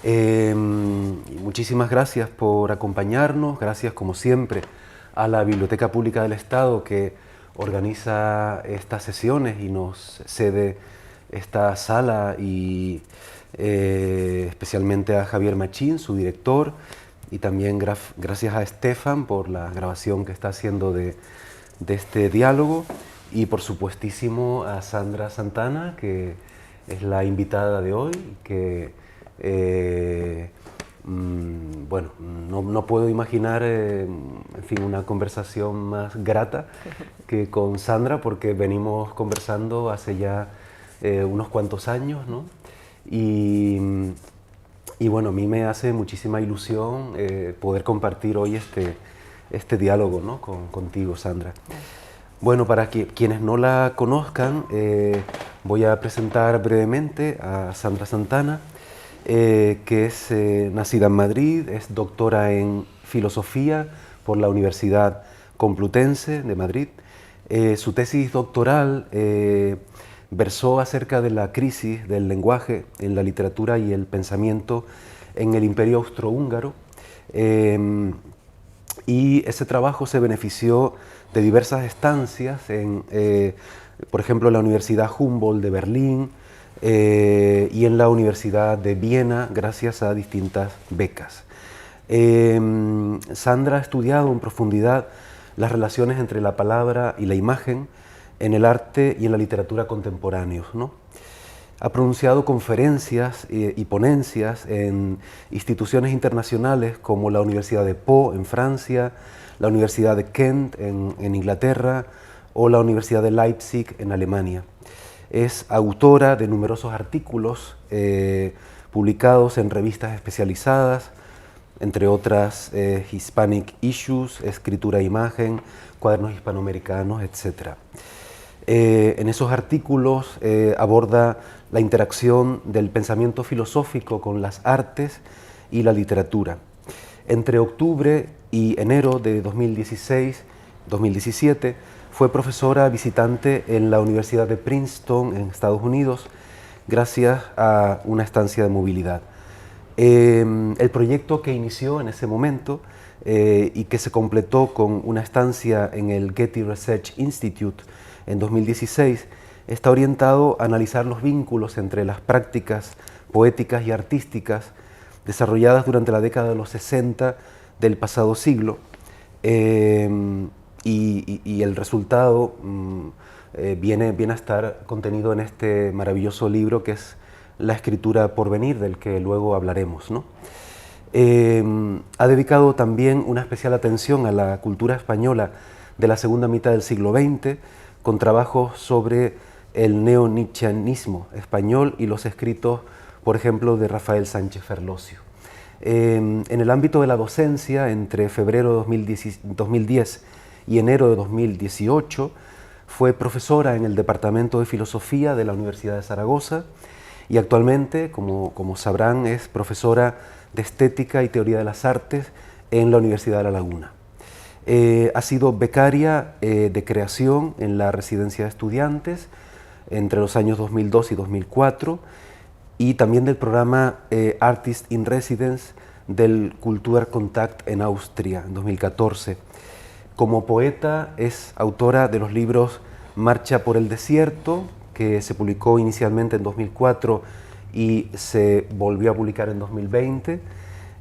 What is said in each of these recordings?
Muchísimas gracias por acompañarnos, gracias como siempre a la Biblioteca Pública del Estado que organiza estas sesiones y nos cede esta sala y especialmente a Javier Machín, su director, y también gracias a Estefan por la grabación que está haciendo de este diálogo y por supuestísimo a Sandra Santana, que es la invitada de hoy, que bueno, no puedo imaginar en fin, una conversación más grata que con Sandra, porque venimos conversando hace ya unos cuantos años, ¿no? Y bueno, a mí me hace muchísima ilusión poder compartir hoy este diálogo, ¿no? Contigo, Sandra. Bueno, para quienes no la conozcan, voy a presentar brevemente a Sandra Santana, que es nacida en Madrid, es doctora en filosofía por la Universidad Complutense de Madrid. Su tesis doctoral versó acerca de la crisis del lenguaje en la literatura y el pensamiento en el Imperio Austrohúngaro, y ese trabajo se benefició de diversas estancias en, por ejemplo, la Universidad Humboldt de Berlín y en la Universidad de Viena, gracias a distintas becas. Sandra ha estudiado en profundidad las relaciones entre la palabra y la imagen en el arte y en la literatura contemporáneos, ¿no? Ha pronunciado conferencias y ponencias en instituciones internacionales como la Universidad de Po en Francia, la Universidad de Kent en Inglaterra o la Universidad de Leipzig en Alemania. Es autora de numerosos artículos publicados en revistas especializadas, entre otras Hispanic Issues, Escritura e Imagen, Cuadernos Hispanoamericanos, etc. En esos artículos aborda la interacción del pensamiento filosófico con las artes y la literatura. Entre octubre y enero de 2016-2017 fue profesora visitante en la Universidad de Princeton en Estados Unidos gracias a una estancia de movilidad. El proyecto que inició en ese momento y que se completó con una estancia en el Getty Research Institute en 2016 está orientado a analizar los vínculos entre las prácticas poéticas y artísticas desarrolladas durante la década de los 60 del pasado siglo, y el resultado viene a estar contenido en este maravilloso libro que es La escritura por venir, del que luego hablaremos, ¿no? Ha dedicado también una especial atención a la cultura española de la segunda mitad del siglo XX, con trabajos sobre el neo-nietzscheanismo español y los escritos, por ejemplo, de Rafael Sánchez Ferlosio. En el ámbito de la docencia, entre febrero de 2010 y enero de 2018, fue profesora en el Departamento de Filosofía de la Universidad de Zaragoza y actualmente, como sabrán, es profesora de Estética y Teoría de las Artes en la Universidad de La Laguna. Ha sido becaria de creación en la Residencia de Estudiantes entre los años 2002 y 2004 y también del programa Artist in Residence del Kulturkontakt en Austria en 2014. Como poeta es autora de los libros Marcha por el Desierto, que se publicó inicialmente en 2004 y se volvió a publicar en 2020.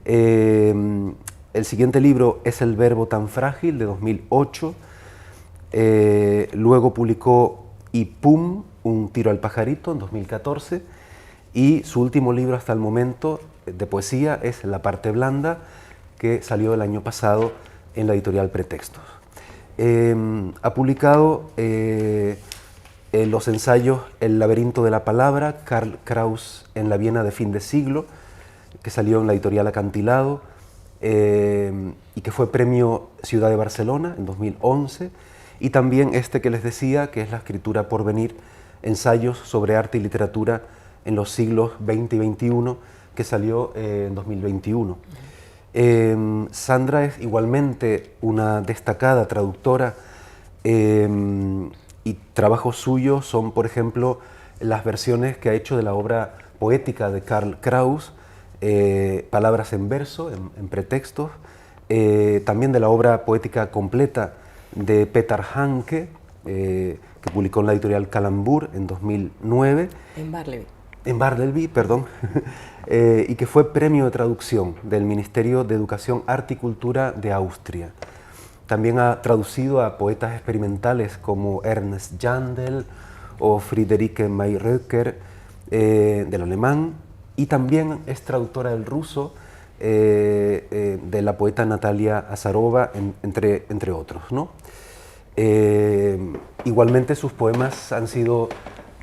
El siguiente libro es El verbo tan frágil, de 2008. Luego publicó Y Pum, un tiro al pajarito, en 2014. Y su último libro hasta el momento de poesía es La parte blanda, que salió el año pasado en la editorial Pretextos. Ha publicado los ensayos El laberinto de la palabra, Karl Kraus en la Viena de fin de siglo, que salió en la editorial Acantilado, y que fue premio Ciudad de Barcelona en 2011, y también este que les decía, que es La escritura por venir, ensayos sobre arte y literatura en los siglos XX y XXI, que salió en 2021. Sandra es igualmente una destacada traductora y trabajos suyos son, por ejemplo, las versiones que ha hecho de la obra poética de Karl Kraus, Palabras en verso, en pretextos, también de la obra poética completa de Petar Hanke, que publicó en la editorial Calambur en 2009. En Barleby. En Barleby, perdón, y que fue premio de traducción del Ministerio de Educación, Arte y Cultura de Austria. También ha traducido a poetas experimentales como Ernst Jandl o Friederike Mayröcker del alemán, y también es traductora del ruso de la poeta Natalia Azarova, entre otros, ¿no? Igualmente sus poemas han sido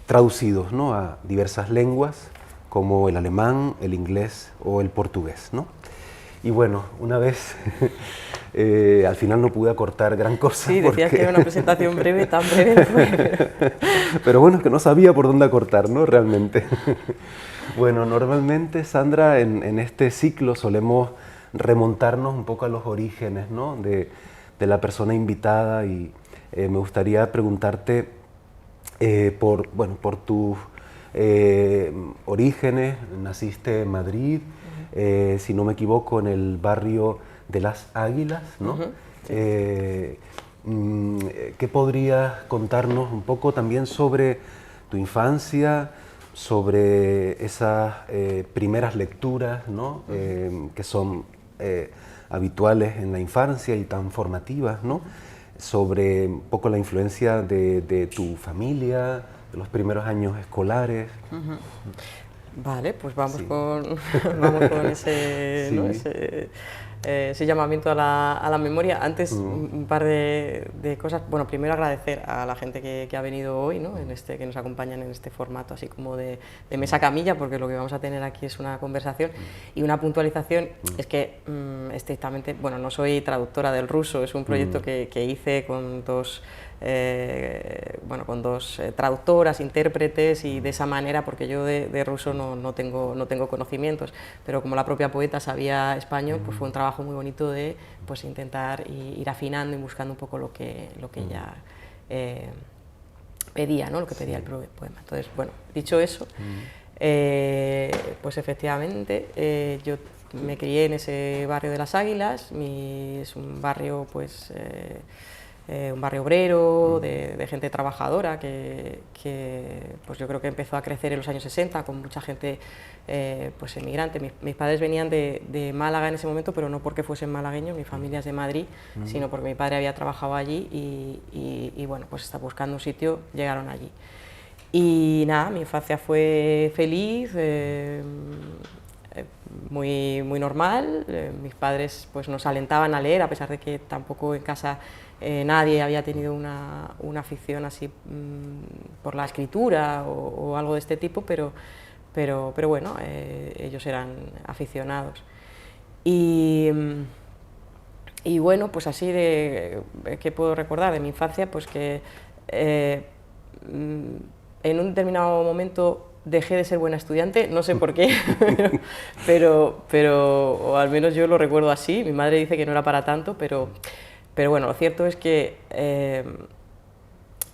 traducidos, ¿no?, a diversas lenguas como el alemán, el inglés o el portugués, ¿no? Y bueno, una vez al final no pude acortar gran cosa. Sí, decías que era una presentación breve, tan breve fue. Pero bueno, es que no sabía por dónde acortar, ¿no?, realmente. Bueno, normalmente, Sandra, en este ciclo solemos remontarnos un poco a los orígenes, ¿no?, de la persona invitada, y me gustaría preguntarte por tus orígenes. Naciste en Madrid, si no me equivoco, en el barrio de Las Águilas, ¿no? Sí. ¿Qué podrías contarnos un poco también sobre tu infancia, sobre esas primeras lecturas, ¿no?, que son habituales en la infancia y tan formativas, ¿no?, sobre un poco la influencia de tu familia, de los primeros años escolares? Vale, pues vamos, Sí. vamos con ese, Sí. ¿no?, ese llamamiento a la memoria. Antes, un par de cosas. Bueno, primero agradecer a la gente que ha venido hoy, ¿no?, que nos acompañan en este formato así como de mesa camilla, porque lo que vamos a tener aquí es una conversación. Y una puntualización es que estrictamente, bueno, no soy traductora del ruso, es un proyecto que hice con dos traductoras, intérpretes, y de esa manera, porque yo de ruso no tengo conocimientos, pero como la propia poeta sabía español, pues fue un trabajo muy bonito de, pues, intentar ir afinando y buscando un poco lo que ella pedía, ¿no?, lo que pedía el poema. Entonces, bueno, dicho eso, pues efectivamente yo me crié en ese barrio de Las Águilas. Es un barrio, pues, un barrio obrero, de gente trabajadora, que pues yo creo que empezó a crecer en los años 60 con mucha gente pues emigrante. Mis padres venían de Málaga en ese momento, pero no porque fuesen malagueños, mi familia es de Madrid, sino porque mi padre había trabajado allí y bueno, pues está buscando un sitio, llegaron allí. Y nada, mi infancia fue feliz, muy normal. Mis padres, pues, nos alentaban a leer, a pesar de que tampoco en casa nadie había tenido una afición así por la escritura o algo de este tipo, pero bueno, ellos eran aficionados. Y bueno, pues así ¿qué puedo recordar de mi infancia? Pues que en un determinado momento dejé de ser buena estudiante, no sé por qué, pero o al menos yo lo recuerdo así. Mi madre dice que no era para tanto, pero bueno, lo cierto es que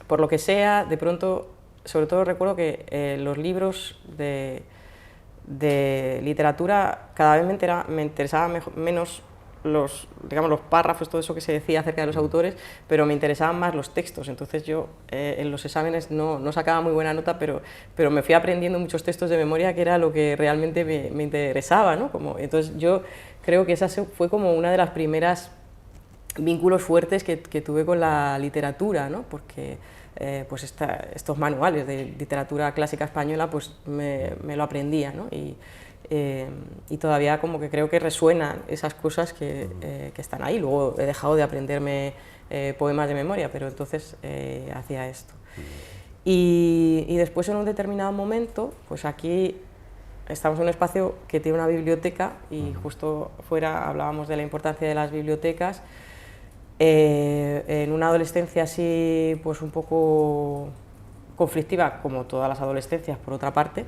por lo que sea, de pronto, sobre todo recuerdo que los libros de literatura cada vez me interesaban menos los párrafos, todo eso que se decía acerca de los autores, pero me interesaban más los textos. Entonces yo en los exámenes no sacaba muy buena nota, pero me fui aprendiendo muchos textos de memoria, que era lo que realmente me interesaba, ¿no? Entonces yo creo que esa fue como una de las primeras vínculos fuertes que tuve con la literatura, ¿no? Porque pues estos manuales de literatura clásica española, pues me lo aprendía, ¿no? Y todavía como que creo que resuenan esas cosas que están ahí. Luego he dejado de aprenderme poemas de memoria, pero entonces hacía esto. Y después, en un determinado momento, pues aquí estamos en un espacio que tiene una biblioteca, y justo fuera hablábamos de la importancia de las bibliotecas. En una adolescencia así, pues un poco conflictiva, como todas las adolescencias, por otra parte,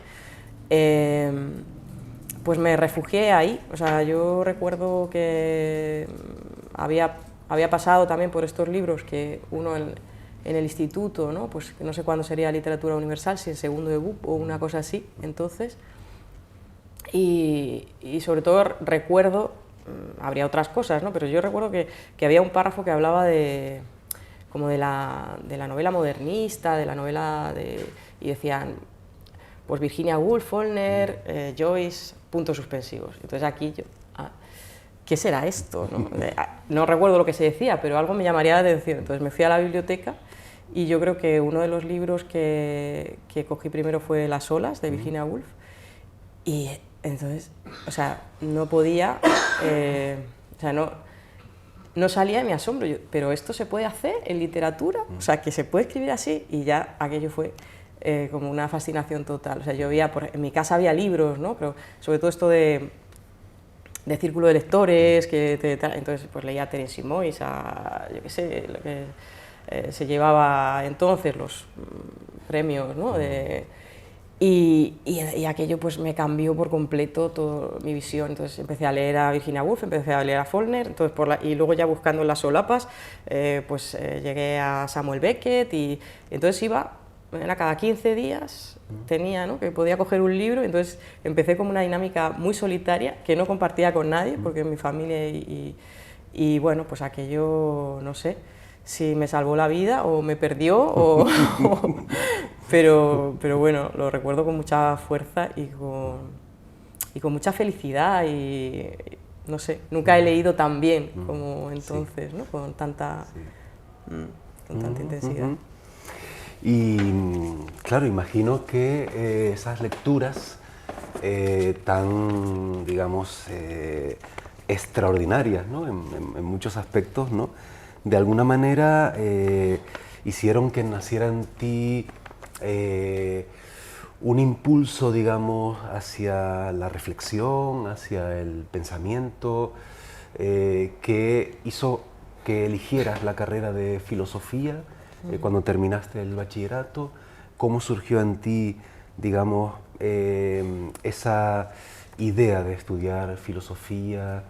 pues me refugié ahí. O sea, yo recuerdo que había pasado también por estos libros que uno en el instituto, ¿no? Pues no sé cuándo sería literatura universal, si en segundo de BUP o una cosa así, entonces, y sobre todo recuerdo, habría otras cosas, ¿no? Pero yo recuerdo que había un párrafo que hablaba como de la novela modernista, de la novela y decían, pues Virginia Woolf, Faulkner, Joyce, puntos suspensivos. Entonces aquí yo, ¿qué será esto? No recuerdo lo que se decía, pero algo me llamaría la atención. Entonces me fui a la biblioteca y yo creo que uno de los libros que cogí primero fue Las olas, de Virginia Woolf, y entonces, o sea, no podía, o sea, no salía de mi asombro, pero esto se puede hacer en literatura, o sea, que se puede escribir así, y ya aquello fue como una fascinación total. O sea, yo veía, en mi casa había libros, ¿no? Pero sobre todo esto de círculo de lectores, entonces pues leía a Terence Simoes, yo qué sé, lo que se llevaba entonces los premios, ¿no? Y aquello pues me cambió por completo toda mi visión. Entonces empecé a leer a Virginia Woolf, empecé a leer a Faulkner, entonces y luego ya buscando en las solapas, llegué a Samuel Beckett, y entonces era cada 15 días tenía, ¿no?, que podía coger un libro. Entonces empecé como una dinámica muy solitaria que no compartía con nadie, porque en mi familia y bueno, pues aquello, no sé si me salvó la vida o me perdió, pero bueno, lo recuerdo con mucha fuerza y con mucha felicidad, y no sé, nunca he leído tan bien como entonces, ¿no?, con tanta intensidad. Y claro, imagino que esas lecturas tan, digamos, extraordinarias, ¿no?, en muchos aspectos, ¿no?, de alguna manera hicieron que naciera en ti un impulso, digamos, hacia la reflexión, hacia el pensamiento, que hizo que eligieras la carrera de filosofía cuando terminaste el bachillerato. ¿Cómo surgió en ti, digamos, esa idea de estudiar filosofía?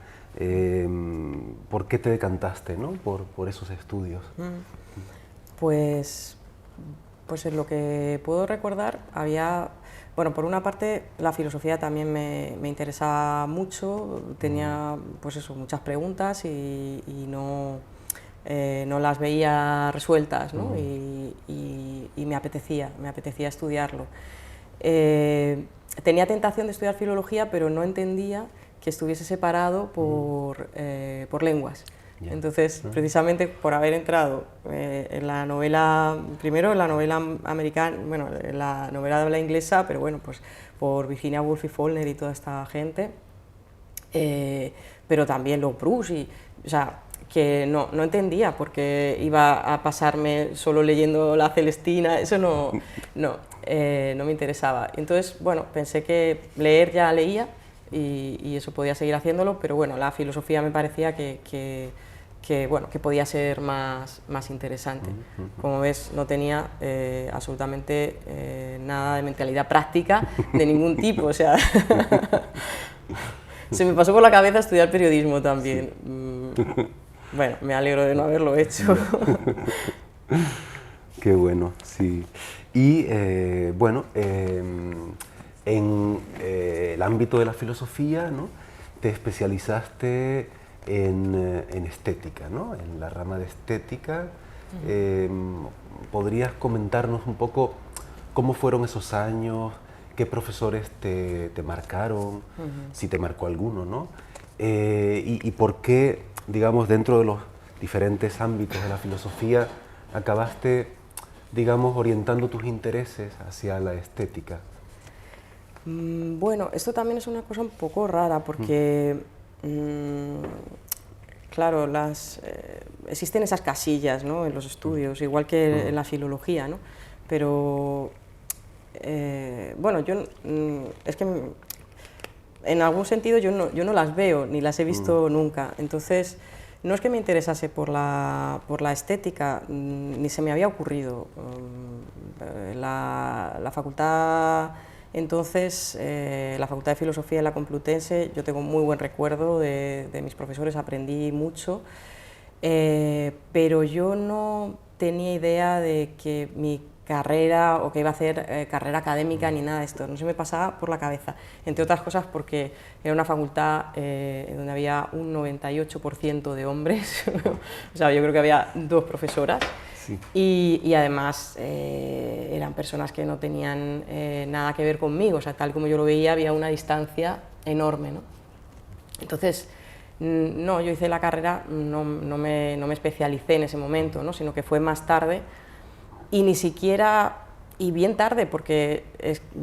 ¿Por qué te decantaste, ¿no?, por esos estudios? Pues en lo que puedo recordar había, bueno, por una parte la filosofía también me interesaba mucho, tenía pues eso, muchas preguntas y no las veía resueltas, ¿no? Y me apetecía estudiarlo. Tenía tentación de estudiar filología, pero no entendía que estuviese separado por lenguas. Entonces, precisamente por haber entrado en la novela, primero en la novela americana, bueno, en la novela de habla inglesa, pero bueno, pues por Virginia Woolf y Faulkner y toda esta gente, pero también los Proust, o sea, que no entendía porque iba a pasarme solo leyendo la Celestina, eso no me interesaba. Entonces, bueno, pensé que leer ya leía y eso podía seguir haciéndolo, pero bueno, la filosofía me parecía que podía ser más interesante. Como ves, no tenía absolutamente nada de mentalidad práctica de ningún tipo, o sea, se me pasó por la cabeza estudiar periodismo también. Sí. Bueno, me alegro de no haberlo hecho. Qué bueno, sí. Y bueno, en el ámbito de la filosofía, ¿no?, te especializaste en estética, ¿no?, en la rama de estética. ¿Podrías comentarnos un poco cómo fueron esos años? ¿Qué profesores te marcaron? Si te marcó alguno, ¿no? Y por qué, digamos, dentro de los diferentes ámbitos de la filosofía acabaste, digamos, orientando tus intereses hacia la estética. Bueno, esto también es una cosa un poco rara porque, claro, existen esas casillas, ¿no?, en los estudios, igual que en la filología, ¿no? Pero, bueno, es que en algún sentido yo no las veo, ni las he visto nunca. Entonces, no es que me interesase por la estética, ni se me había ocurrido. La facultad, entonces, la Facultad de Filosofía de la Complutense, yo tengo muy buen recuerdo de mis profesores, aprendí mucho, pero yo no tenía idea de que mi carrera o que iba a hacer carrera académica ni nada de esto, no se me pasaba por la cabeza, entre otras cosas porque era una facultad donde había un 98% de hombres, o sea, yo creo que había 2 profesoras. Sí. Y además eran personas que no tenían nada que ver conmigo, o sea, tal como yo lo veía había una distancia enorme, ¿no? Entonces, no, yo hice la carrera, no me especialicé en ese momento, ¿no? Sino que fue más tarde y ni siquiera, y bien tarde, porque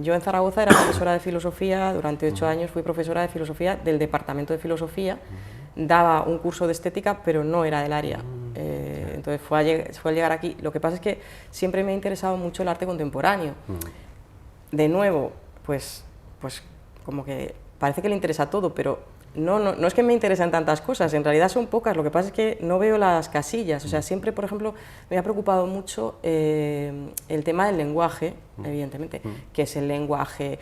yo en Zaragoza era profesora de filosofía, durante 8 años fui profesora de filosofía del departamento de filosofía, daba un curso de estética, pero no era del área. Entonces fue al llegar aquí. Lo que pasa es que siempre me ha interesado mucho el arte contemporáneo. De nuevo, pues como que parece que le interesa todo, pero no es que me interesan tantas cosas, en realidad son pocas. Lo que pasa es que no veo las casillas. O sea, siempre, por ejemplo, me ha preocupado mucho el tema del lenguaje, evidentemente, qué es el lenguaje,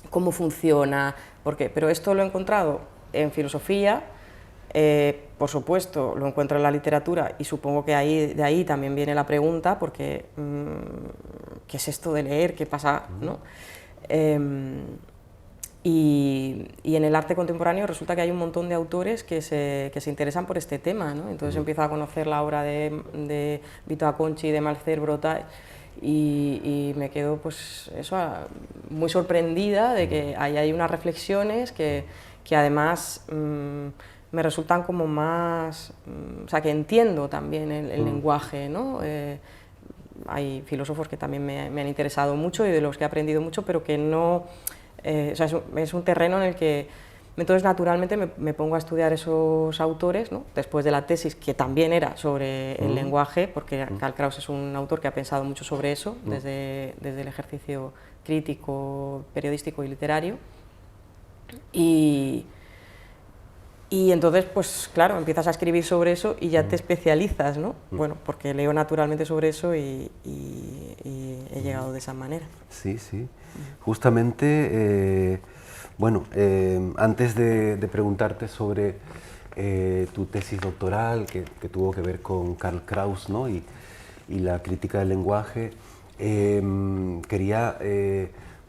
cómo funciona, pero esto lo he encontrado en filosofía. Por supuesto, lo encuentro en la literatura y supongo que de ahí también viene la pregunta, porque ¿qué es esto de leer? ¿Qué pasa? ¿No? Y en el arte contemporáneo resulta que hay un montón de autores que se interesan por este tema, ¿no? Entonces empiezo a conocer la obra de Vito Acconci, de Marcel Brotta, y me quedo pues eso, muy sorprendida de que ahí hay unas reflexiones que además me resultan como más, o sea, que entiendo también el lenguaje, ¿no? Hay filósofos que también me han interesado mucho y de los que he aprendido mucho, pero que no, o sea, es un terreno en el que entonces naturalmente me pongo a estudiar esos autores, ¿no? Después de la tesis, que también era sobre el lenguaje, porque Karl Kraus es un autor que ha pensado mucho sobre eso, desde el ejercicio crítico, periodístico y literario. Y entonces, pues claro, empiezas a escribir sobre eso y ya te especializas, ¿no? Bueno, porque leo naturalmente sobre eso y he llegado de esa manera. Sí, sí. Justamente, bueno, antes de preguntarte sobre tu tesis doctoral, que tuvo que ver con Karl Kraus, ¿no? y la crítica del lenguaje, quería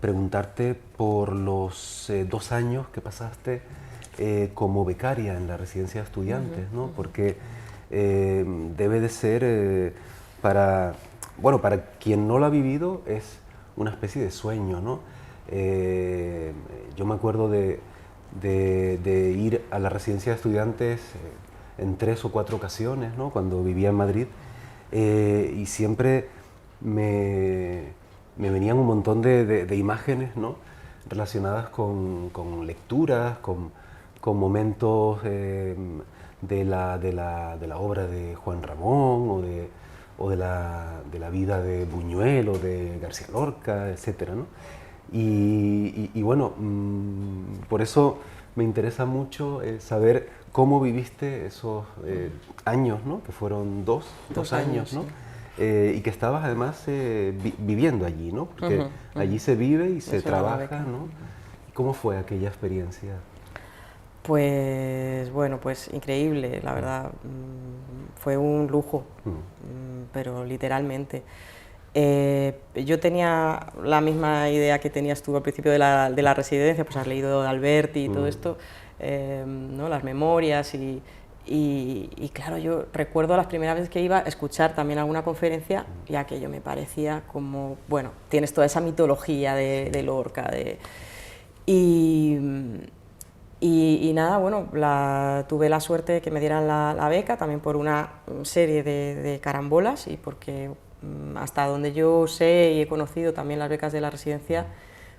preguntarte por los 2 años que pasaste como becaria en la residencia de estudiantes, ¿no? Porque debe de ser, para quien no lo ha vivido, es una especie de sueño, ¿no? Yo me acuerdo de ir a la residencia de estudiantes en 3 o 4 ocasiones, ¿no? Cuando vivía en Madrid, y siempre me venían un montón de imágenes, ¿no? Relacionadas con lecturas, con momentos de la obra de Juan Ramón o de la vida de Buñuel o de García Lorca, etcétera, ¿no? Y bueno, por eso me interesa mucho saber cómo viviste esos años, ¿no? Que fueron dos años, ¿no? Sí. Y que estabas además viviendo allí, ¿no? Porque allí se vive y se trabaja, ¿no? ¿Cómo fue aquella experiencia? Pues bueno, pues increíble, la verdad, fue un lujo, pero literalmente. Yo tenía la misma idea que tenías tú al principio de la residencia, pues has leído de Alberti y todo esto, ¿no? Las memorias y claro, yo recuerdo las primeras veces que iba a escuchar también alguna conferencia y aquello me parecía como, bueno, tienes toda esa mitología de Lorca, y nada, bueno, tuve la suerte de que me dieran la beca, también por una serie de carambolas y porque hasta donde yo sé y he conocido también las becas de la residencia,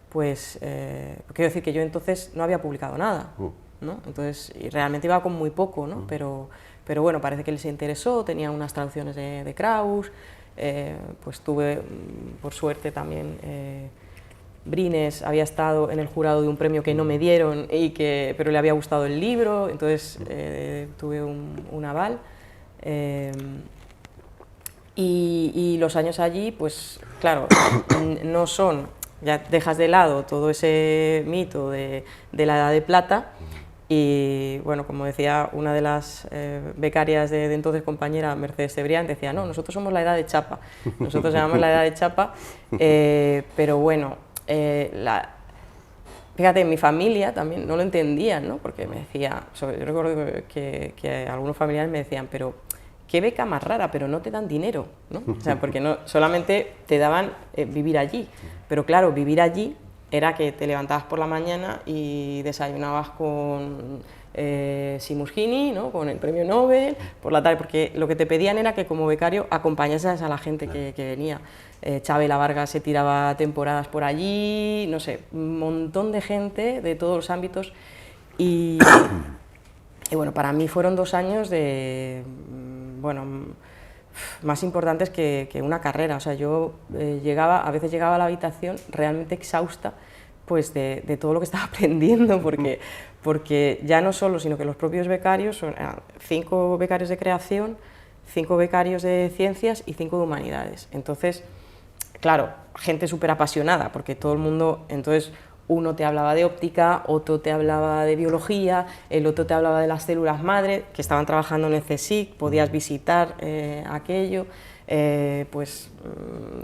pues quiero decir que yo entonces no había publicado nada, ¿no? Entonces, y realmente iba con muy poco, ¿no? Pero bueno, parece que les interesó, tenía unas traducciones de Kraus, pues tuve, por suerte también, Brines había estado en el jurado de un premio que no me dieron, pero le había gustado el libro, entonces tuve un aval. Y los años allí, pues claro, no son, ya dejas de lado todo ese mito de la Edad de Plata Y bueno, como decía una de las becarias de entonces, compañera Mercedes Cebrián, decía, no, nosotros somos la edad de chapa, nosotros llamamos la edad de chapa, pero bueno, fíjate, en mi familia también no lo entendían, ¿no? Porque me decía, yo recuerdo que algunos familiares me decían, pero qué beca más rara, pero no te dan dinero, ¿no? O sea, porque no, solamente te daban vivir allí, pero claro, vivir allí era que te levantabas por la mañana y desayunabas con Simushini, ¿no? Con el premio Nobel, por la tarde, porque lo que te pedían era que como becario acompañases a la gente que venía. Chabela Vargas se tiraba temporadas por allí, no sé, un montón de gente de todos los ámbitos y bueno, para mí fueron 2 años de, bueno, más importantes que una carrera. O sea, yo a veces llegaba a la habitación realmente exhausta pues de todo lo que estaba aprendiendo, porque ya no solo, sino que los propios becarios, son 5 becarios de creación, 5 becarios de ciencias y 5 de humanidades. Entonces, claro, gente súper apasionada, porque todo el mundo, entonces, uno te hablaba de óptica, otro te hablaba de biología, el otro te hablaba de las células madre, que estaban trabajando en el CSIC, podías visitar aquello, pues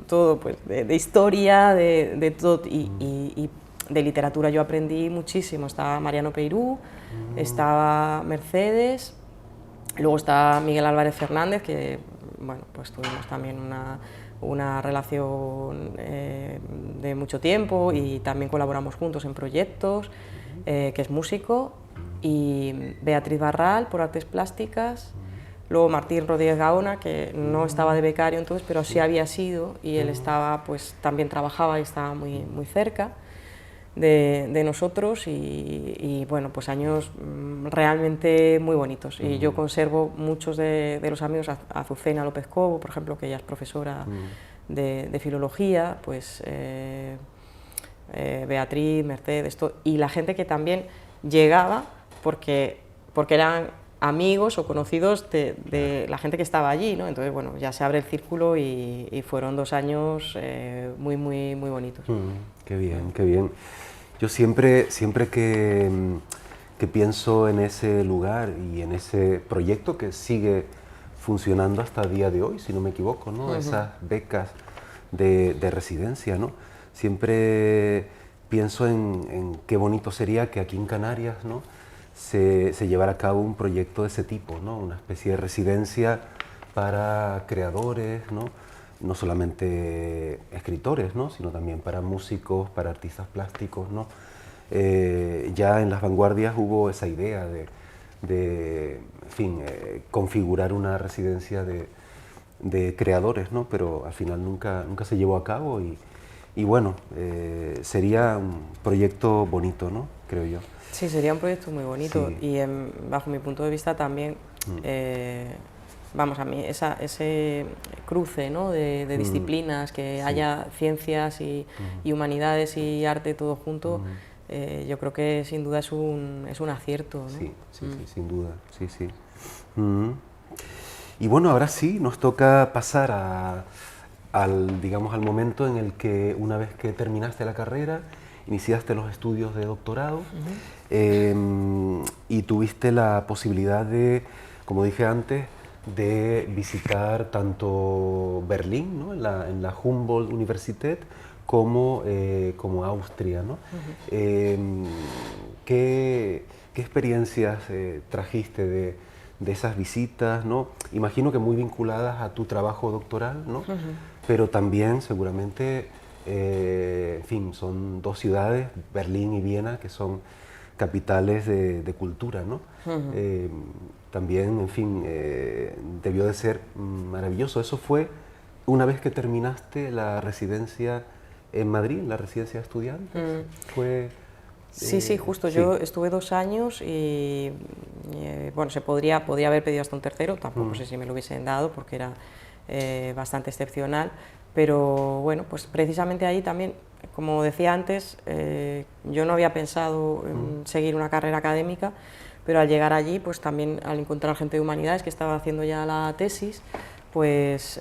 todo, pues de historia, de todo, y de literatura yo aprendí muchísimo. Estaba Mariano Peirú, estaba Mercedes, luego está Miguel Álvarez Fernández, que bueno, pues tuvimos también una relación de mucho tiempo y también colaboramos juntos en proyectos, que es músico, y Beatriz Barral por artes plásticas, luego Martín Rodríguez Gaona, que no estaba de becario entonces, pero sí había sido, y él estaba, pues también trabajaba y estaba muy, muy cerca de nosotros, y bueno, pues años realmente muy bonitos, y yo conservo muchos de los amigos, Azucena López Cobo, por ejemplo, que ella es profesora de filología, pues Beatriz, Mercedes, y la gente que también llegaba porque eran amigos o conocidos de la gente que estaba allí, ¿no? Entonces, bueno, ya se abre el círculo y fueron 2 años muy, muy, muy bonitos. Qué bien, qué bien. Yo siempre que pienso en ese lugar y en ese proyecto que sigue funcionando hasta el día de hoy, si no me equivoco, ¿no? Esas becas de residencia, ¿no? Siempre pienso en qué bonito sería que aquí en Canarias, ¿no? se llevara a cabo un proyecto de ese tipo, ¿no? Una especie de residencia para creadores, ¿no? No solamente escritores, ¿no? Sino también para músicos, para artistas plásticos, ¿no? Ya en las vanguardias hubo esa idea en fin, configurar una residencia de creadores, ¿no? Pero al final nunca se llevó a cabo y bueno, sería un proyecto bonito, ¿no? Creo yo. Sí, sería un proyecto muy bonito, Sí. y bajo mi punto de vista también, vamos, a mí ese cruce, ¿no, de disciplinas, que haya ciencias y humanidades y arte todo junto, yo creo que sin duda es un acierto, ¿no? Sí, sí, sí, sin duda, sí, sí. Y bueno, ahora sí, nos toca pasar digamos, al momento en el que una vez que terminaste la carrera, iniciaste los estudios de doctorado y tuviste la posibilidad de, como dije antes, de visitar tanto Berlín, ¿no? en la Humboldt Universität, como Austria, ¿no? ¿Qué experiencias trajiste de esas visitas, ¿no? Imagino que muy vinculadas a tu trabajo doctoral, ¿no? Pero también seguramente, en fin, son 2 ciudades, Berlín y Viena, que son capitales de cultura, ¿no? También, en fin, debió de ser maravilloso. Eso fue una vez que terminaste la residencia en Madrid, la residencia de estudiantes. Fue... Sí, sí, justo. Sí. Yo estuve 2 años y bueno, podría haber pedido hasta un tercero, tampoco sé si me lo hubiesen dado porque era bastante excepcional, pero bueno, pues precisamente ahí también, como decía antes, yo no había pensado en seguir una carrera académica, pero al llegar allí, pues también al encontrar gente de humanidades que estaba haciendo ya la tesis, pues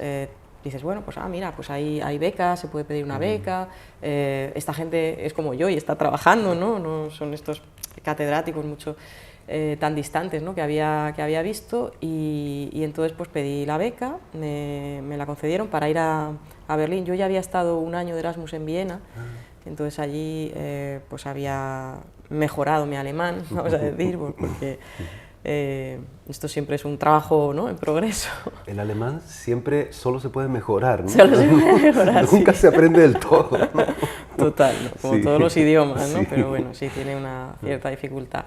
dices, bueno, pues mira, pues hay becas, se puede pedir una beca, esta gente es como yo y está trabajando, ¿no? No son estos catedráticos mucho. tan distantes, ¿no? que había visto, y entonces pues pedí la beca, me la concedieron para ir a Berlín. Yo ya había estado un año de Erasmus en Viena, entonces allí pues había mejorado mi alemán, vamos a decir, porque esto siempre es un trabajo, ¿no?, en progreso. El alemán siempre solo se puede mejorar, ¿no? Solo se puede mejorar, Nunca se aprende del todo, ¿no? Total, ¿no? Como sí. todos los idiomas, ¿no? Sí. Pero bueno, sí tiene una cierta dificultad.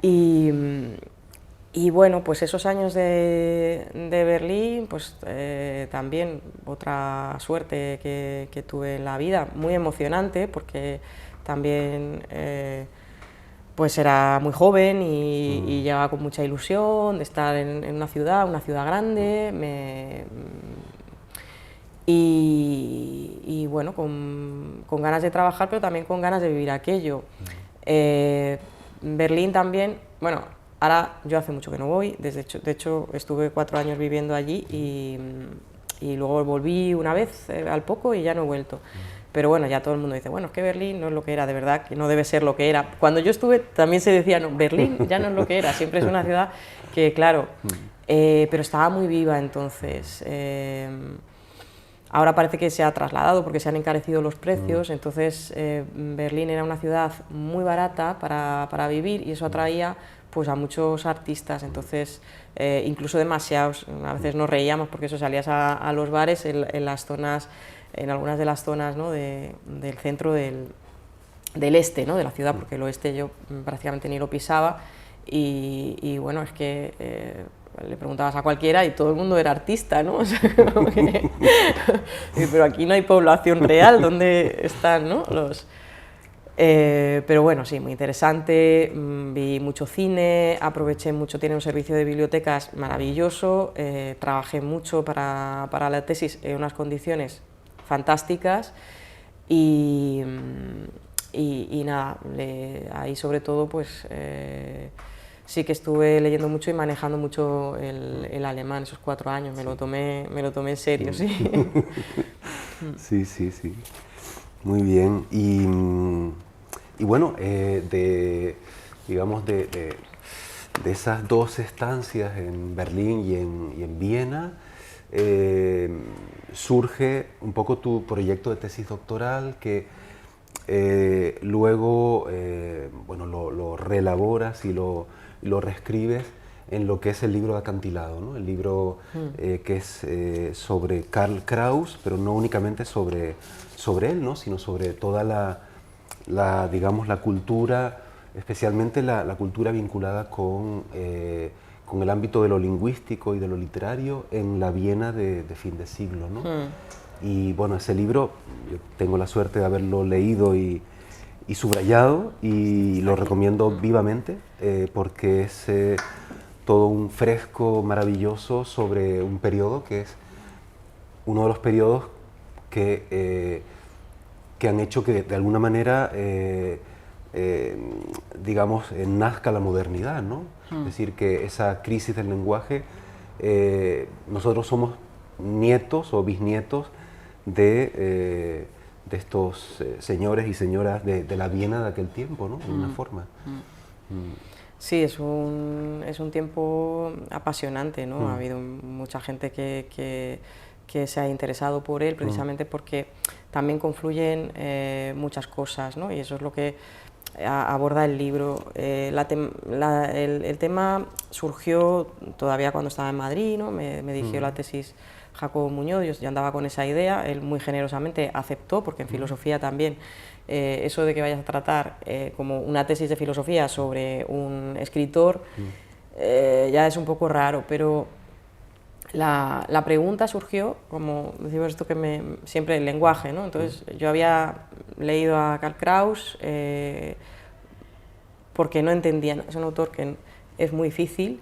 Y bueno, pues esos años de Berlín, pues también otra suerte que tuve en la vida, muy emocionante, porque también pues era muy joven y llegaba con mucha ilusión de estar en una ciudad grande, y bueno, con ganas de trabajar, pero también con ganas de vivir aquello. Berlín también, bueno, ahora yo hace mucho que no voy, de hecho estuve 4 años viviendo allí y luego volví una vez al poco y ya no he vuelto. Pero bueno, ya todo el mundo dice, bueno, es que Berlín no es lo que era, de verdad, que no debe ser lo que era. Cuando yo estuve también se decía, no, Berlín ya no es lo que era, siempre es una ciudad que, claro, pero estaba muy viva entonces. Ahora parece que se ha trasladado porque se han encarecido los precios, entonces Berlín era una ciudad muy barata para vivir y eso atraía pues a muchos artistas, entonces incluso demasiados. A veces nos reíamos porque eso, salías a los bares en las zonas, en algunas de las zonas, ¿no?, del centro del este, ¿no?, de la ciudad, porque el oeste yo prácticamente ni lo pisaba, y bueno, es que le preguntabas a cualquiera y todo el mundo era artista, ¿no? O sea, pero aquí no hay población real, ¿dónde están, no?, los...? Pero bueno, sí, muy interesante, vi mucho cine, aproveché mucho, tiene un servicio de bibliotecas maravilloso, trabajé mucho para la tesis en unas condiciones fantásticas y nada, ahí sobre todo pues sí que estuve leyendo mucho y manejando mucho el alemán esos 4 años, me lo tomé en serio, sí. Sí. Muy bien. Y bueno, digamos de esas 2 estancias en Berlín y en Viena, surge un poco tu proyecto de tesis doctoral que luego bueno, lo reelaboras y lo reescribes en lo que es el libro de Acantilado, ¿no? El libro que es sobre Karl Kraus, pero no únicamente sobre él, ¿no?, sino sobre toda digamos, la cultura, especialmente la cultura vinculada con el ámbito de lo lingüístico y de lo literario en la Viena de fin de siglo, ¿no? Y bueno, ese libro, yo tengo la suerte de haberlo leído y subrayado, y lo recomiendo vivamente porque es todo un fresco maravilloso sobre un periodo que es uno de los periodos que han hecho que de alguna manera digamos, nazca la modernidad, ¿no? Es decir, que esa crisis del lenguaje, nosotros somos nietos o bisnietos de estos señores y señoras de la Viena de aquel tiempo, ¿no?, de una forma. Sí, es un tiempo apasionante, ¿no? Ha habido mucha gente que se ha interesado por él, precisamente porque también confluyen muchas cosas, ¿no? Y eso es lo que aborda el libro. El tema surgió todavía cuando estaba en Madrid, ¿no? Me dirigió la tesis Jacobo Muñoz, yo ya andaba con esa idea, él muy generosamente aceptó, porque en filosofía también eso de que vayas a tratar como una tesis de filosofía sobre un escritor ya es un poco raro, pero la pregunta surgió, como decimos esto que siempre el lenguaje, ¿no? Entonces yo había leído a Karl Kraus porque no entendía, ¿no? Es un autor que es muy difícil,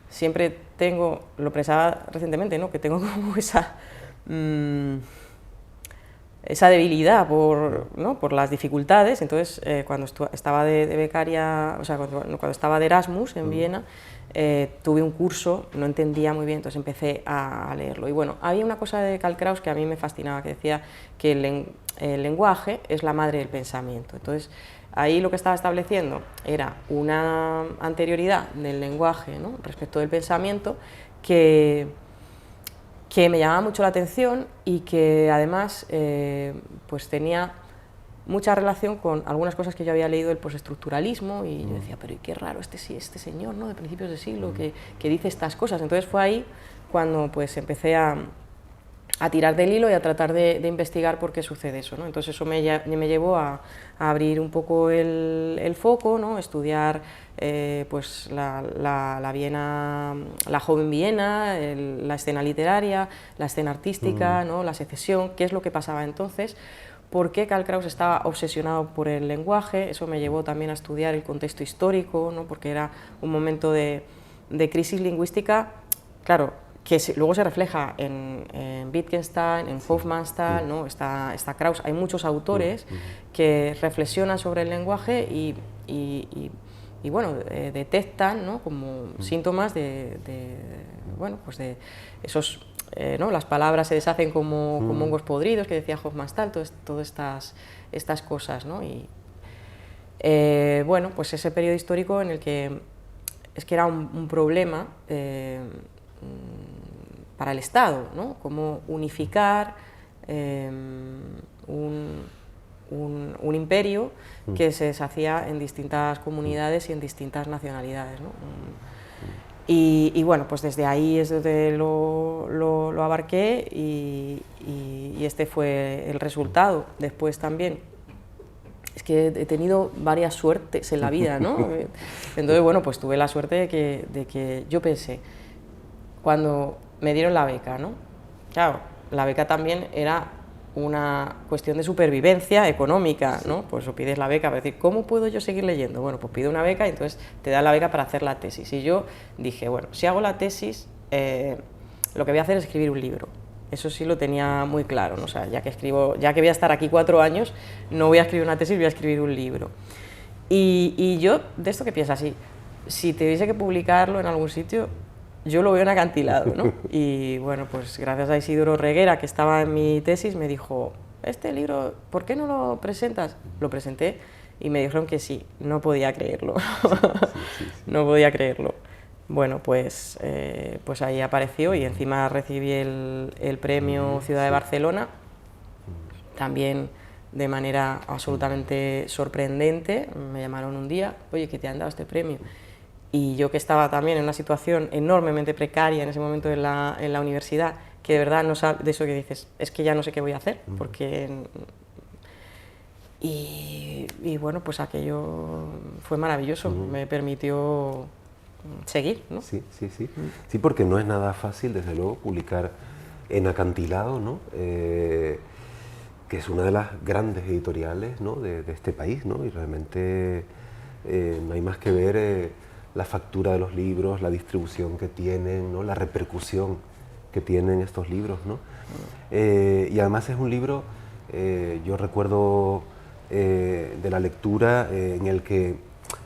siempre lo pensaba recientemente, ¿no?, que tengo como esa esa debilidad por, ¿no?, por las dificultades. Entonces, cuando estaba de becaria, o sea, cuando estaba de Erasmus en Viena, tuve un curso, no entendía muy bien, entonces empecé a leerlo. Y bueno, había una cosa de Karl Kraus que a mí me fascinaba, que decía que el lenguaje es la madre del pensamiento. Entonces, ahí lo que estaba estableciendo era una anterioridad del lenguaje, ¿no?, respecto del pensamiento que me llamaba mucho la atención y que además pues tenía mucha relación con algunas cosas que yo había leído del postestructuralismo, y yo decía, pero qué raro este señor, ¿no?, de principios de siglo que dice estas cosas. Entonces fue ahí cuando pues empecé a tirar del hilo y a tratar de investigar por qué sucede eso, ¿no? Entonces eso me llevó a abrir un poco el foco, ¿no?, estudiar pues la Viena, la joven Viena, la escena literaria, la escena artística, ¿no?, la secesión, qué es lo que pasaba entonces, por qué Karl Kraus estaba obsesionado por el lenguaje. Eso me llevó también a estudiar el contexto histórico, ¿no?, porque era un momento de crisis lingüística, claro, que luego se refleja en Wittgenstein, en Hofmannsthal, ¿no?, está Kraus. Hay muchos autores que reflexionan sobre el lenguaje y bueno, detectan, ¿no?, como síntomas bueno, pues de esos, ¿no?, las palabras se deshacen como hongos podridos, que decía Hofmannsthal, todas estas cosas, ¿no? Y bueno, pues ese periodo histórico en el que es que era un problema para el Estado, ¿no?, cómo unificar un imperio que se deshacía en distintas comunidades y en distintas nacionalidades, ¿no? Y bueno, pues desde ahí es donde lo abarqué y este fue el resultado. Después también es que he tenido varias suertes en la vida, ¿no? Entonces, bueno, pues tuve la suerte de que yo pensé, cuando me dieron la beca, ¿no? Claro, la beca también era una cuestión de supervivencia económica, ¿no? Pues o pides la beca para decir, ¿cómo puedo yo seguir leyendo? Bueno, pues pido una beca y entonces te dan la beca para hacer la tesis. Y yo dije, bueno, si hago la tesis, lo que voy a hacer es escribir un libro. Eso sí lo tenía muy claro, ¿no? O sea, ya que voy a estar aquí 4 años, no voy a escribir una tesis, voy a escribir un libro. Y yo, de esto que piensas, si tuviese que publicarlo en algún sitio, yo lo veo en acantilado, ¿no? Y bueno, pues gracias a Isidoro Reguera, que estaba en mi tesis, me dijo, este libro, ¿por qué no lo presentas? Lo presenté y me dijeron que sí, no podía creerlo, no podía creerlo. Bueno, pues ahí apareció y encima recibí el premio Ciudad de Barcelona, también de manera absolutamente sorprendente. Me llamaron un día, oye, que te han dado este premio. Y yo, que estaba también en una situación enormemente precaria en ese momento en la universidad, que de verdad no sabes, de eso que dices, es que ya no sé qué voy a hacer, porque... Y bueno, pues aquello fue maravilloso, me permitió seguir, ¿no? Sí, sí, sí. Sí, porque no es nada fácil, desde luego, publicar en acantilado, ¿no? Que es una de las grandes editoriales, ¿no?, de este país, ¿no? Y realmente no hay más que ver la factura de los libros, la distribución que tienen, ¿no?, la repercusión que tienen estos libros, ¿no? Y además es un libro, yo recuerdo de la lectura en el que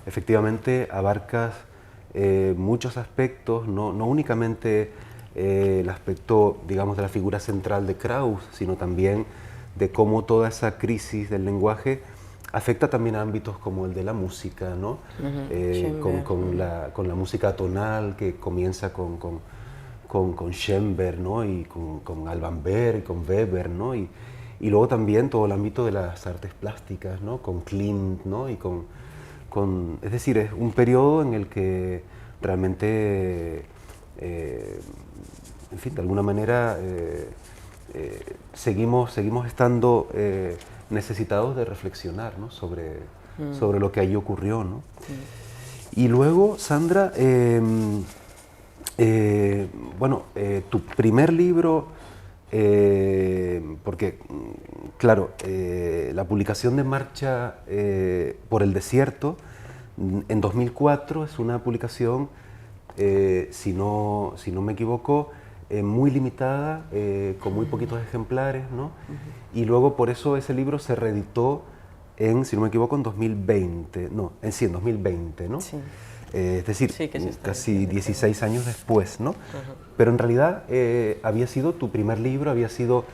efectivamente abarcas muchos aspectos, no únicamente el aspecto, digamos, de la figura central de Kraus, sino también de cómo toda esa crisis del lenguaje afecta también a ámbitos como el de la música, ¿no? Con la música tonal, que comienza con Schoenberg, ¿no?, y con Alban Berg, con Weber, ¿no? Y luego también todo el ámbito de las artes plásticas, ¿no?, con Klimt, ¿no? Y es decir, es un periodo en el que realmente, en fin, de alguna manera seguimos estando necesitados de reflexionar, ¿no?, sobre lo que allí ocurrió, ¿no? Y luego, Sandra, bueno, tu primer libro, porque, claro, la publicación de Marcha por el Desierto en 2004 es una publicación, si no me equivoco, muy limitada, con muy poquitos ejemplares, ¿no? Y luego por eso ese libro se reeditó en, si no me equivoco, en 2020, no, en 2020, ¿no? Sí. Es decir, Sí, que es casi 16 años después, ¿no? Pero en realidad había sido tu primer libro, había sido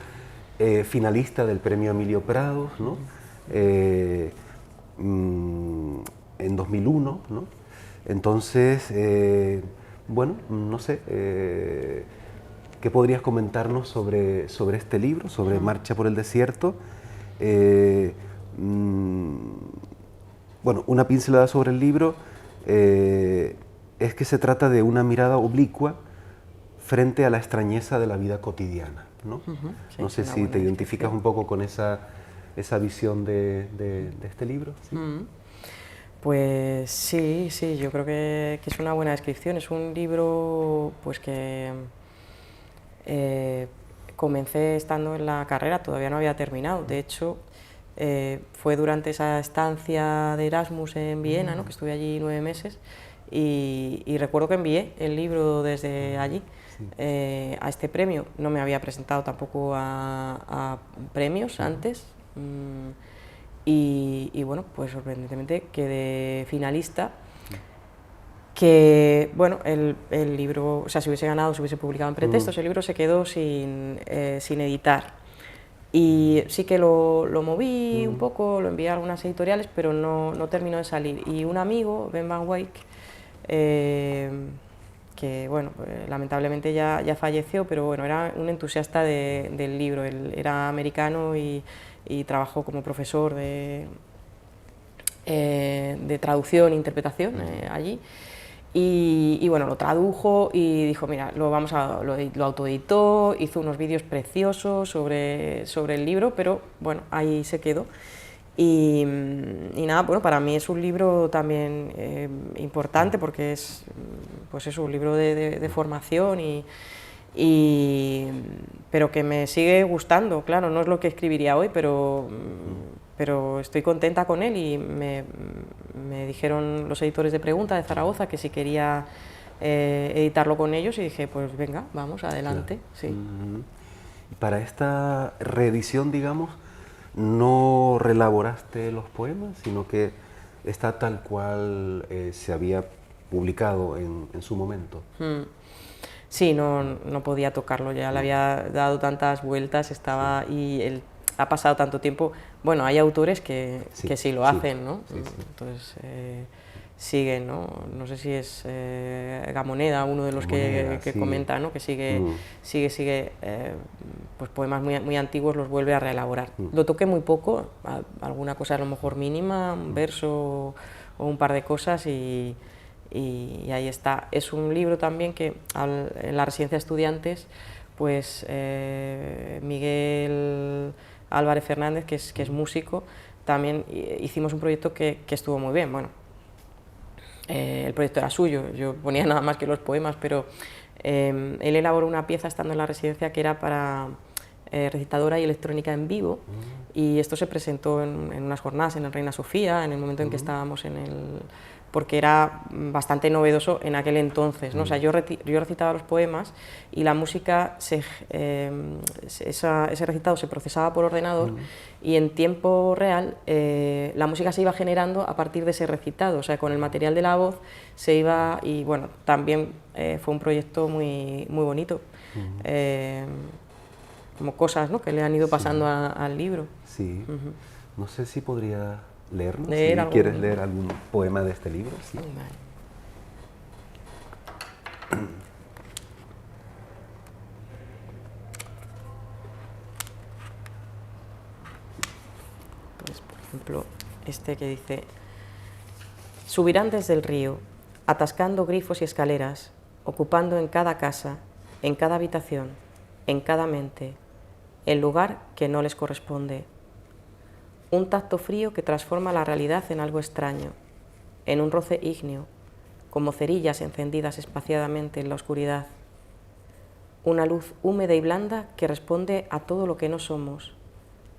finalista del premio Emilio Prados, ¿no? En 2001, ¿no? Entonces, bueno, no sé, ¿qué podrías comentarnos sobre este libro, sobre Marcha por el Desierto? Bueno, una pincelada sobre el libro es que se trata de una mirada oblicua frente a la extrañeza de la vida cotidiana, ¿no? Sí, No sé si te identificas un poco con esa visión de este libro. ¿Sí? Pues sí, sí, yo creo que es una buena descripción. Es un libro pues que comencé estando en la carrera, todavía no había terminado. De hecho, fue durante esa estancia de Erasmus en Viena, ¿no? Que estuve allí 9 meses, y recuerdo que envié el libro desde allí a este premio. No me había presentado tampoco a premios antes. Y bueno, pues sorprendentemente quedé finalista, que bueno, el libro, o sea, si hubiese ganado, se hubiese publicado en pretextos, el libro se quedó sin editar. Y sí que lo moví un poco, lo envié a algunas editoriales, pero no terminó de salir. Y un amigo, Ben Van Wyk, que bueno, lamentablemente ya falleció, pero bueno, era un entusiasta del libro. Él era americano y trabajó como profesor de traducción e interpretación allí, y bueno, lo tradujo y dijo, mira, lo autoeditó, hizo unos vídeos preciosos sobre el libro, pero bueno, ahí se quedó. Y nada, bueno, para mí es un libro también importante, porque es pues eso, un libro de formación, pero que me sigue gustando. Claro, no es lo que escribiría hoy, pero estoy contenta con él, y me dijeron los editores de Pregunta de Zaragoza que si quería editarlo con ellos, y dije, pues venga, vamos, adelante. Claro. Sí. Y para esta reedición, digamos, no reelaboraste los poemas, sino que está tal cual se había publicado en su momento. Sí, no podía tocarlo, ya le había dado tantas vueltas, estaba y ha pasado tanto tiempo. Bueno, hay autores que sí lo hacen, ¿no? Entonces siguen, ¿no? No sé si es Gamoneda, uno de los que comenta, ¿no? Que sigue pues poemas muy antiguos, los vuelve a reelaborar. Lo toqué muy poco, alguna cosa a lo mejor mínima, un verso o un par de cosas, y ahí está. Es un libro también que en la residencia de estudiantes, pues Miguel Álvarez Fernández, que es músico, también hicimos un proyecto que estuvo muy bien. Bueno, el proyecto era suyo, yo ponía nada más que los poemas, pero él elaboró una pieza estando en la residencia que era para recitadora y electrónica en vivo, y esto se presentó en unas jornadas en el Reina Sofía, en el momento en que estábamos porque era bastante novedoso en aquel entonces, ¿no? O sea, yo recitaba los poemas y la música, ese recitado se procesaba por ordenador, y en tiempo real la música se iba generando a partir de ese recitado, o sea, con el material de la voz se iba, y bueno, también fue un proyecto muy bonito, como cosas, ¿no?, que le han ido pasando al libro. Sí, no sé si podría leernos, si quieres leer algún poema de este libro. Sí. Vale. Pues, por ejemplo, este que dice: subirán desde el río, atascando grifos y escaleras, ocupando en cada casa, en cada habitación, en cada mente, el lugar que no les corresponde. Un tacto frío que transforma la realidad en algo extraño, en un roce ígneo, como cerillas encendidas espaciadamente en la oscuridad. Una luz húmeda y blanda que responde a todo lo que no somos,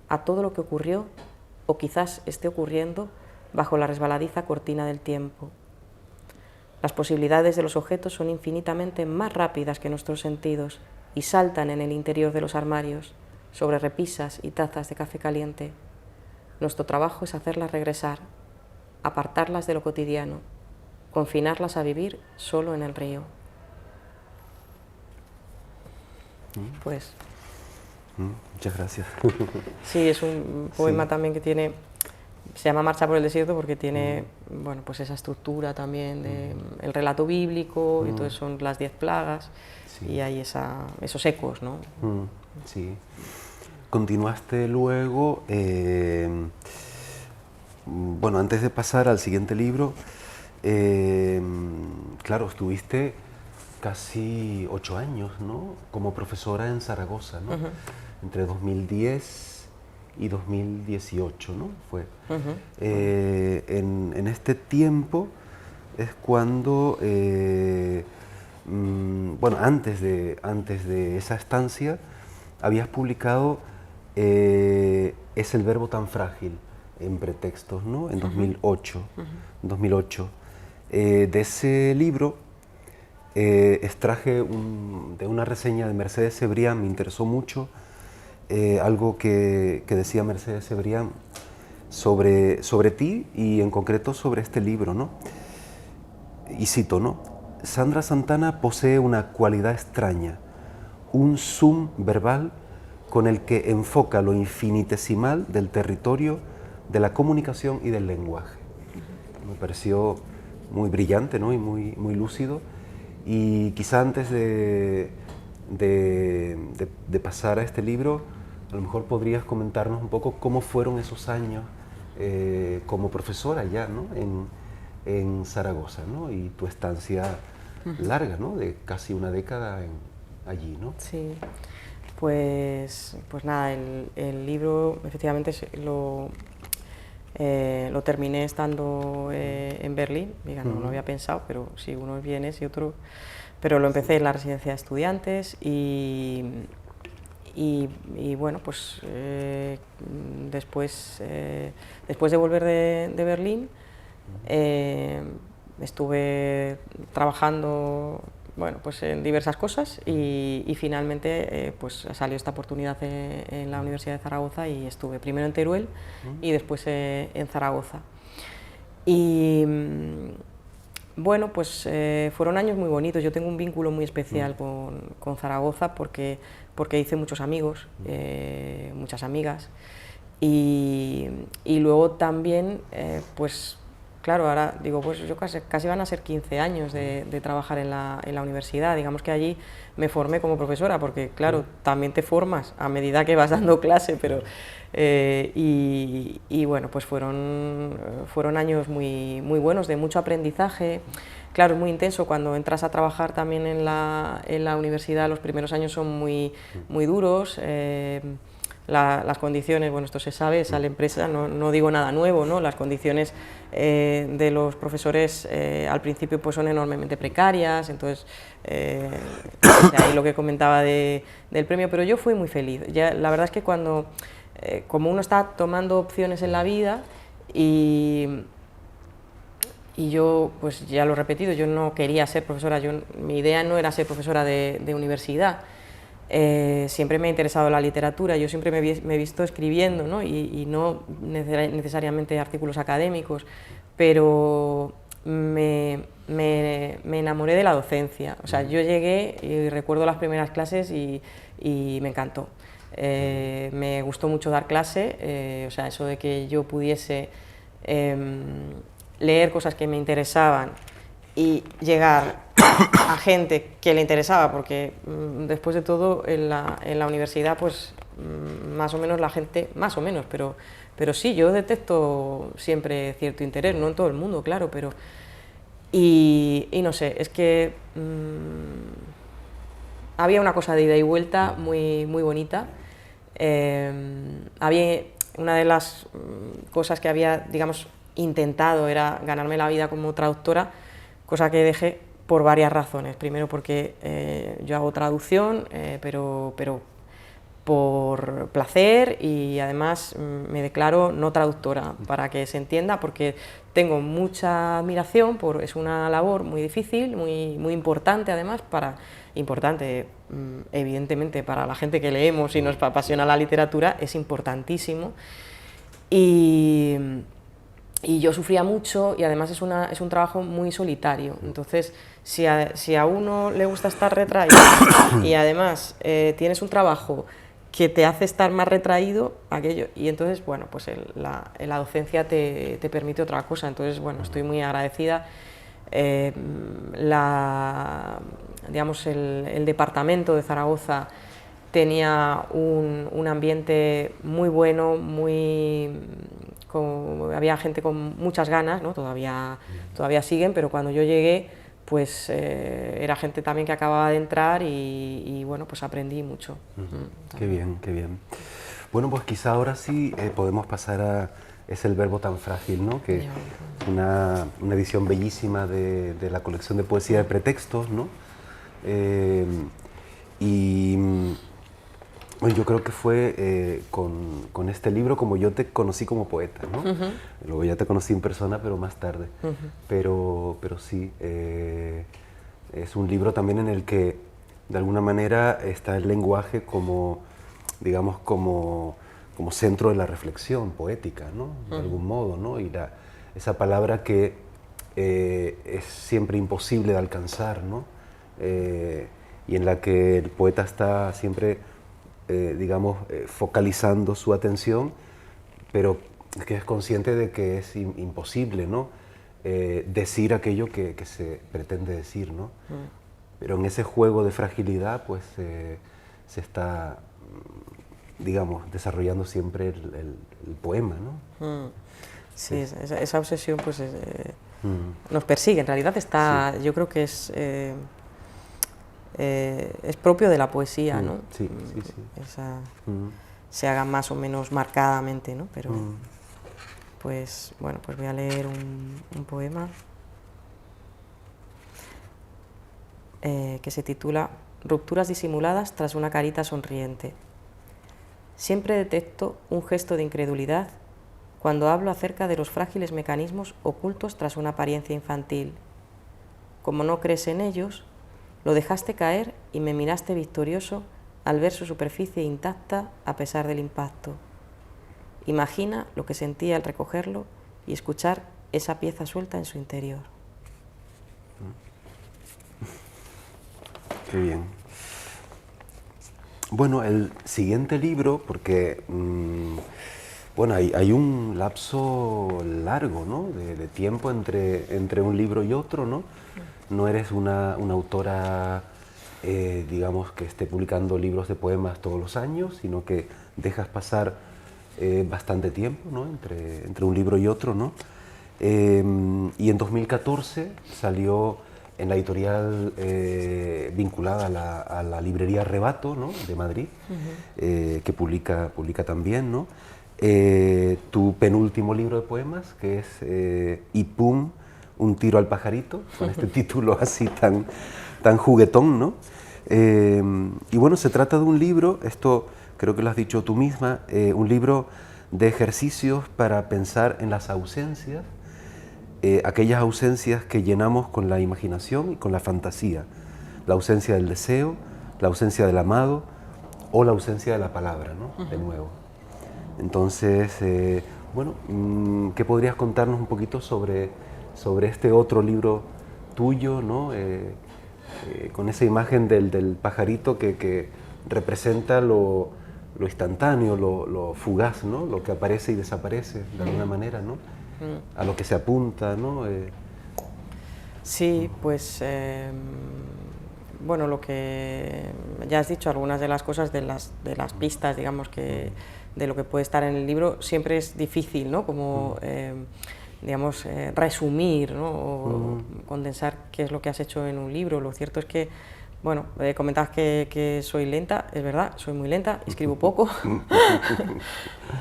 a todo lo que ocurrió o quizás esté ocurriendo bajo la resbaladiza cortina del tiempo. Las posibilidades de los objetos son infinitamente más rápidas que nuestros sentidos, y saltan en el interior de los armarios, sobre repisas y tazas de café caliente. Nuestro trabajo es hacerlas regresar, apartarlas de lo cotidiano, confinarlas a vivir solo en el río. Pues... Muchas gracias. Sí, es un poema también que tiene... Se llama Marcha por el desierto porque tiene, bueno, pues esa estructura también de el relato bíblico, y entonces son las 10 plagas, y hay esos ecos, ¿no? Sí. Continuaste luego, bueno, antes de pasar al siguiente libro, claro, estuviste casi 8 años, ¿no?, como profesora en Zaragoza, ¿no? Entre 2010 y 2018, ¿no? Fue. En este tiempo es cuando, bueno, antes de esa estancia, habías publicado Es el verbo tan frágil, en Pretextos, ¿no?, en 2008. 2008. De ese libro extraje de una reseña de Mercedes Cebrián, me interesó mucho, algo que decía Mercedes Cebrián sobre ti y en concreto sobre este libro, ¿no? Y cito, ¿no? Sandra Santana posee una cualidad extraña, un zoom verbal con el que enfoca lo infinitesimal del territorio, de la comunicación y del lenguaje. Me pareció muy brillante, ¿no?, y muy lúcido, y quizá antes de pasar a este libro, a lo mejor podrías comentarnos un poco cómo fueron esos años como profesora ya, ¿no?, en Zaragoza, ¿no?, y tu estancia larga, ¿no?, de casi una década allí, ¿no? Sí, pues nada, el libro efectivamente lo terminé estando en Berlín, diga, no lo había pensado, pero sí, uno es vienes y otro... Pero lo empecé en la residencia de estudiantes y bueno, pues después de volver de Berlín, estuve trabajando, bueno, pues en diversas cosas y finalmente pues salió esta oportunidad en la Universidad de Zaragoza y estuve primero en Teruel y después en Zaragoza. Y bueno, pues fueron años muy bonitos. Yo tengo un vínculo muy especial con Zaragoza porque hice muchos amigos, muchas amigas, y luego también, pues claro, ahora digo, pues yo casi van a ser 15 años de trabajar en la universidad. Digamos que allí me formé como profesora, porque claro, también te formas a medida que vas dando clase, pero y bueno, pues fueron años muy buenos, de mucho aprendizaje. Claro, es muy intenso cuando entras a trabajar también en la universidad. Los primeros años son muy duros. Las condiciones, bueno, esto se sabe, es a la empresa, no digo nada nuevo, ¿no? Las condiciones de los profesores al principio pues son enormemente precarias, entonces ahí lo que comentaba del premio, pero yo fui muy feliz. Ya, la verdad es que cuando, como uno está tomando opciones en la vida y yo, pues ya lo he repetido, yo no quería ser profesora, mi idea no era ser profesora de universidad. Siempre me ha interesado la literatura, yo siempre me he visto escribiendo, ¿no? Y no necesariamente artículos académicos, pero me enamoré de la docencia. O sea, yo llegué y recuerdo las primeras clases y me encantó. Me gustó mucho dar clase, o sea, eso de que yo pudiese leer cosas que me interesaban y llegar a gente que le interesaba, porque después de todo en la universidad pues más o menos la gente, más o menos, pero sí, yo detecto siempre cierto interés, no en todo el mundo, claro, pero y no sé, es que había una cosa de ida y vuelta muy bonita. Había una de las cosas que había, digamos, intentado era ganarme la vida como traductora, cosa que dejé por varias razones. Primero porque yo hago traducción, pero por placer y además me declaro no traductora, para que se entienda, porque tengo mucha admiración, es una labor muy difícil, muy importante además, importante evidentemente para la gente que leemos y nos apasiona la literatura, es importantísimo. Y yo sufría mucho y además es un trabajo muy solitario, entonces si a uno le gusta estar retraído y además tienes un trabajo que te hace estar más retraído, y entonces, bueno, pues la docencia te permite otra cosa, entonces, bueno, estoy muy agradecida. Digamos, el departamento de Zaragoza tenía un ambiente muy bueno, había gente con muchas ganas, ¿no? Todavía siguen, pero cuando yo llegué, pues era gente también que acababa de entrar y bueno, pues aprendí mucho. Qué bien, qué bien. Bueno, pues quizá ahora sí podemos pasar es el verbo tan frágil, ¿no? Que una edición bellísima de la colección de poesía de pretextos, ¿no? Bueno, yo creo que fue con este libro como yo te conocí como poeta, ¿no? Luego ya te conocí en persona, pero más tarde. Pero sí, es un libro también en el que de alguna manera está el lenguaje como, digamos, como centro de la reflexión poética, ¿no? De algún modo, ¿no? Y esa palabra que es siempre imposible de alcanzar, ¿no? Y en la que el poeta está siempre, digamos, focalizando su atención, pero que es consciente de que es imposible, ¿no? Decir aquello que se pretende decir, ¿no? Pero en ese juego de fragilidad, pues, se está, digamos, desarrollando siempre el poema, ¿no? Sí, esa obsesión, pues, nos persigue. En realidad está, yo creo que es propio de la poesía, ¿no? Sí, sí, sí. Se haga más o menos marcadamente, ¿no? Pero, pues, bueno, pues voy a leer un poema que se titula Rupturas disimuladas tras una carita sonriente. Siempre detecto un gesto de incredulidad cuando hablo acerca de los frágiles mecanismos ocultos tras una apariencia infantil. Como no crees en ellos, lo dejaste caer y me miraste victorioso al ver su superficie intacta a pesar del impacto. Imagina lo que sentía al recogerlo y escuchar esa pieza suelta en su interior. Qué bien. Bueno, el siguiente libro, porque bueno, hay un lapso largo, ¿no? de tiempo entre un libro y otro, ¿no? No eres una autora, digamos, que esté publicando libros de poemas todos los años, sino que dejas pasar bastante tiempo, ¿no? entre un libro y otro, ¿no? Y en 2014 salió en la editorial vinculada a la librería Arrebato, ¿no? De Madrid, que publica también, ¿no? Tu penúltimo libro de poemas, que es Y pum, un tiro al pajarito, con este título así tan juguetón, ¿no? Y bueno, se trata de un libro, esto creo que lo has dicho tú misma, un libro de ejercicios para pensar en las ausencias, aquellas ausencias que llenamos con la imaginación y con la fantasía, la ausencia del deseo, la ausencia del amado o la ausencia de la palabra, ¿no? De nuevo. Entonces, bueno, ¿qué podrías contarnos un poquito sobre este otro libro tuyo, ¿no? Con esa imagen del pajarito que representa lo instantáneo, lo fugaz, ¿no? Lo que aparece y desaparece de alguna manera, ¿no? A lo que se apunta, ¿no? Sí, pues, bueno, lo que ya has dicho, algunas de las cosas, de las pistas, digamos, de lo que puede estar en el libro, siempre es difícil, ¿no? Como, digamos, resumir, ¿no? O condensar qué es lo que has hecho en un libro. Lo cierto es que, bueno, comentabas que soy lenta, es verdad, soy muy lenta, escribo poco,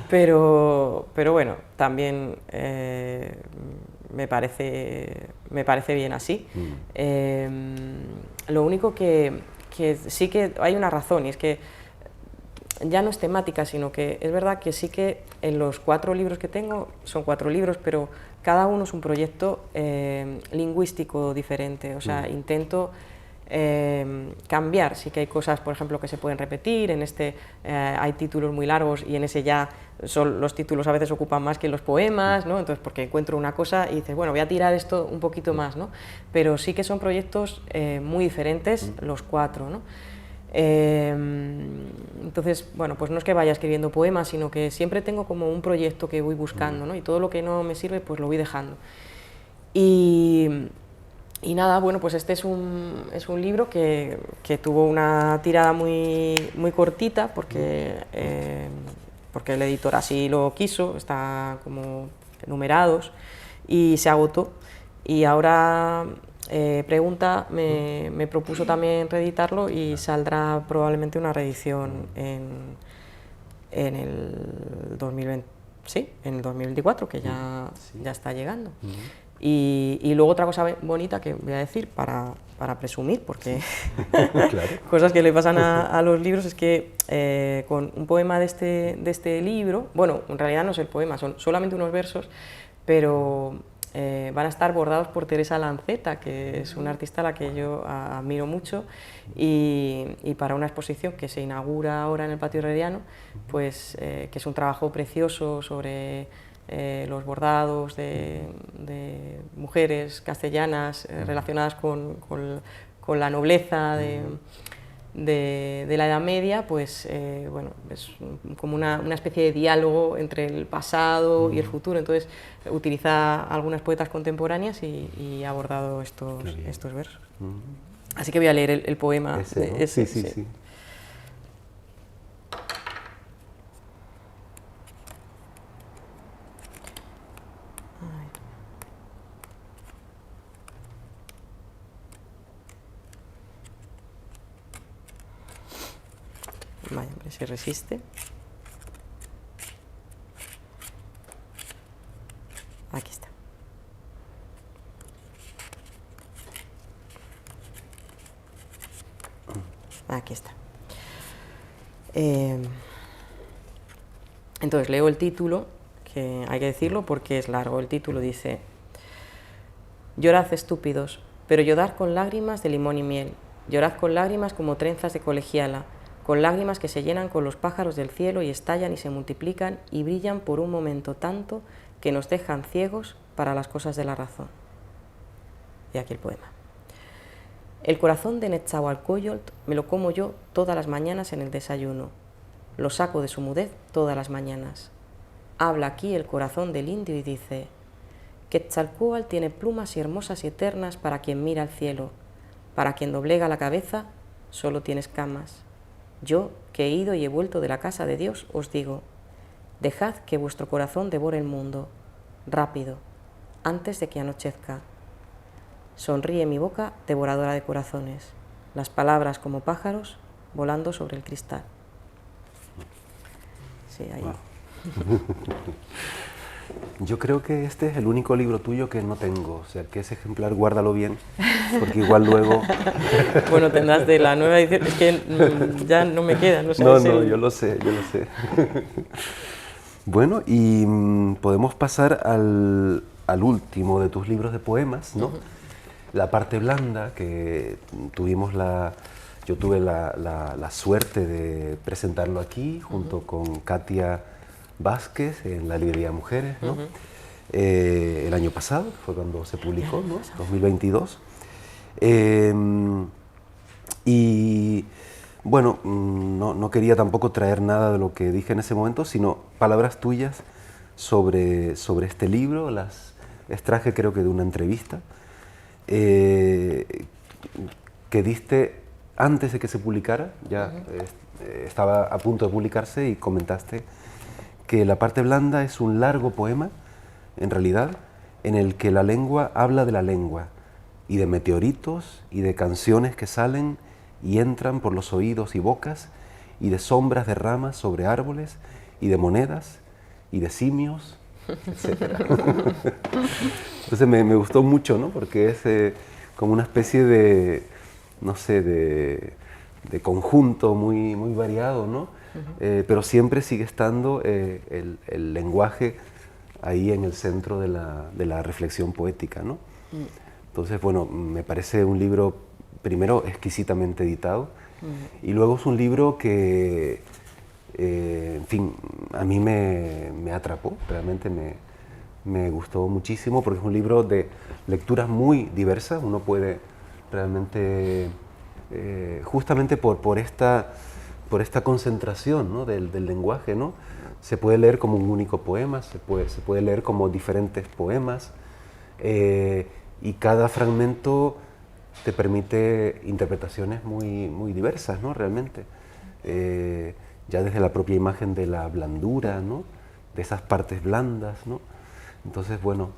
pero bueno, también me parece bien así. Lo único que sí que hay una razón, y es que ya no es temática, sino que es verdad que sí que en los 4 libros que tengo, son 4 libros, pero cada uno es un proyecto lingüístico diferente, o sea, intento cambiar, sí que hay cosas, por ejemplo, que se pueden repetir, en este hay títulos muy largos y en ese ya los títulos a veces ocupan más que los poemas, ¿no? Entonces, porque encuentro una cosa y dices, bueno, voy a tirar esto un poquito más, ¿no? Pero sí que son proyectos muy diferentes los 4, ¿no? Entonces, bueno, pues no es que vaya escribiendo poemas, sino que siempre tengo como un proyecto que voy buscando, ¿no? Y todo lo que no me sirve, pues lo voy dejando. Y nada, bueno, pues este es un libro que tuvo una tirada muy cortita, porque el editor así lo quiso, está como numerados, y se agotó. Y ahora Pregunta me propuso también reeditarlo y saldrá probablemente una reedición en el 2020, sí, en el 2024, que ya está llegando. Y luego otra cosa bonita que voy a decir para presumir, porque claro. Cosas que le pasan a los libros, es que con un poema de este libro, bueno, en realidad no es el poema, son solamente unos versos, pero van a estar bordados por Teresa Lanceta, que es una artista a la que yo admiro mucho, y para una exposición que se inaugura ahora en el Patio Herreriano, pues que es un trabajo precioso sobre los bordados de mujeres castellanas relacionadas con la nobleza de la Edad Media, pues bueno, es como una especie de diálogo entre el pasado y el futuro. Entonces utiliza algunas poetas contemporáneas y ha abordado estos versos. Así que voy a leer el poema. Ese, ¿no? Sí. Vaya, hombre, se resiste. Aquí está. Aquí está. Entonces leo el título, que hay que decirlo porque es largo. El título dice: llorad, estúpidos, pero llorad con lágrimas de limón y miel. Llorad con lágrimas como trenzas de colegiala, con lágrimas que se llenan con los pájaros del cielo y estallan y se multiplican y brillan por un momento tanto que nos dejan ciegos para las cosas de la razón. Y aquí el poema. El corazón de Netzahualcóyotl me lo como yo todas las mañanas en el desayuno. Lo saco de su mudez todas las mañanas. Habla aquí el corazón del indio y dice: Quetzalcóatl tiene plumas y hermosas y eternas para quien mira al cielo. Para quien doblega la cabeza, solo tiene escamas. Yo, que he ido y he vuelto de la casa de Dios, os digo: dejad que vuestro corazón devore el mundo, rápido, antes de que anochezca. Sonríe mi boca, devoradora de corazones, las palabras como pájaros volando sobre el cristal. Sí, ahí. Wow. Yo creo que este es el único libro tuyo que no tengo, o sea, que ese ejemplar guárdalo bien, porque igual luego... Bueno, tendrás de la nueva edición, es que ya no me queda, no sé. No, yo lo sé. Bueno, y podemos pasar al último de tus libros de poemas, ¿no? La parte blanda, que yo tuve la suerte de presentarlo aquí, junto con Katia Vázquez en la librería Mujeres, ¿no? El año pasado, fue cuando se publicó, ¿no? 2022. Y bueno, no quería tampoco traer nada de lo que dije en ese momento, sino palabras tuyas sobre este libro. Las extraje, creo que de una entrevista que diste antes de que se publicara, ya estaba a punto de publicarse, y comentaste que la parte blanda es un largo poema, en realidad, en el que la lengua habla de la lengua, y de meteoritos, y de canciones que salen y entran por los oídos y bocas, y de sombras de ramas sobre árboles, y de monedas, y de simios, etc. Entonces me gustó mucho, ¿no? Porque es como una especie de, no sé, de conjunto muy variado, ¿no? pero siempre sigue estando el lenguaje ahí en el centro de la reflexión poética, ¿no? Entonces, bueno, me parece un libro, primero, exquisitamente editado, y luego es un libro que, en fin, a mí me atrapó, realmente me gustó muchísimo, porque es un libro de lecturas muy diversas. Uno puede realmente, justamente por esta concentración, ¿no?, del lenguaje, ¿no?, se puede leer como un único poema, se puede leer como diferentes poemas, y cada fragmento te permite interpretaciones muy diversas, ¿no?, realmente. Ya desde la propia imagen de la blandura, ¿no?, de esas partes blandas, ¿no? Entonces, bueno,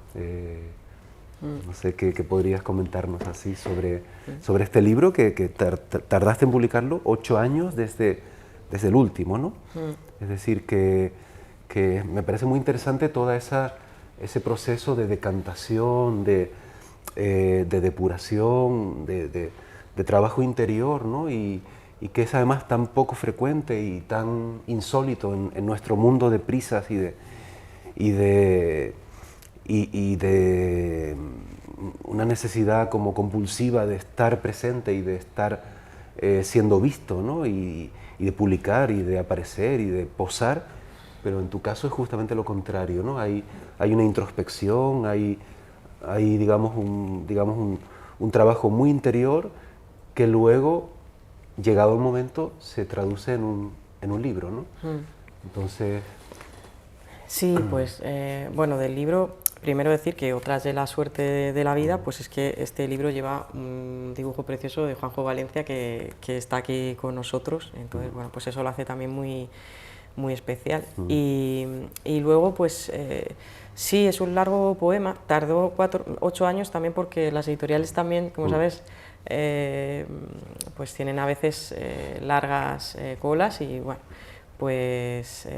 no sé qué podrías comentarnos así sobre este libro que tardaste en publicarlo 8 años desde el último, ¿no? Es decir, que me parece muy interesante todo ese proceso de decantación, de depuración, de trabajo interior, ¿no? Y que es además tan poco frecuente y tan insólito en nuestro mundo de prisas y de una necesidad como compulsiva de estar presente y de estar siendo visto, ¿no? Y de publicar y de aparecer y de posar, pero en tu caso es justamente lo contrario, ¿no? Hay una introspección, hay digamos un trabajo muy interior que luego, llegado el momento, se traduce en un libro, ¿no? Entonces... Sí, pues bueno, del libro, primero decir que otras de la suerte de la vida, pues es que este libro lleva un dibujo precioso de Juanjo Valencia que está aquí con nosotros, entonces bueno, pues eso lo hace también muy especial. Y luego pues sí, es un largo poema, tardó 8 años también porque las editoriales también, como sabes, pues tienen a veces largas colas y bueno, pues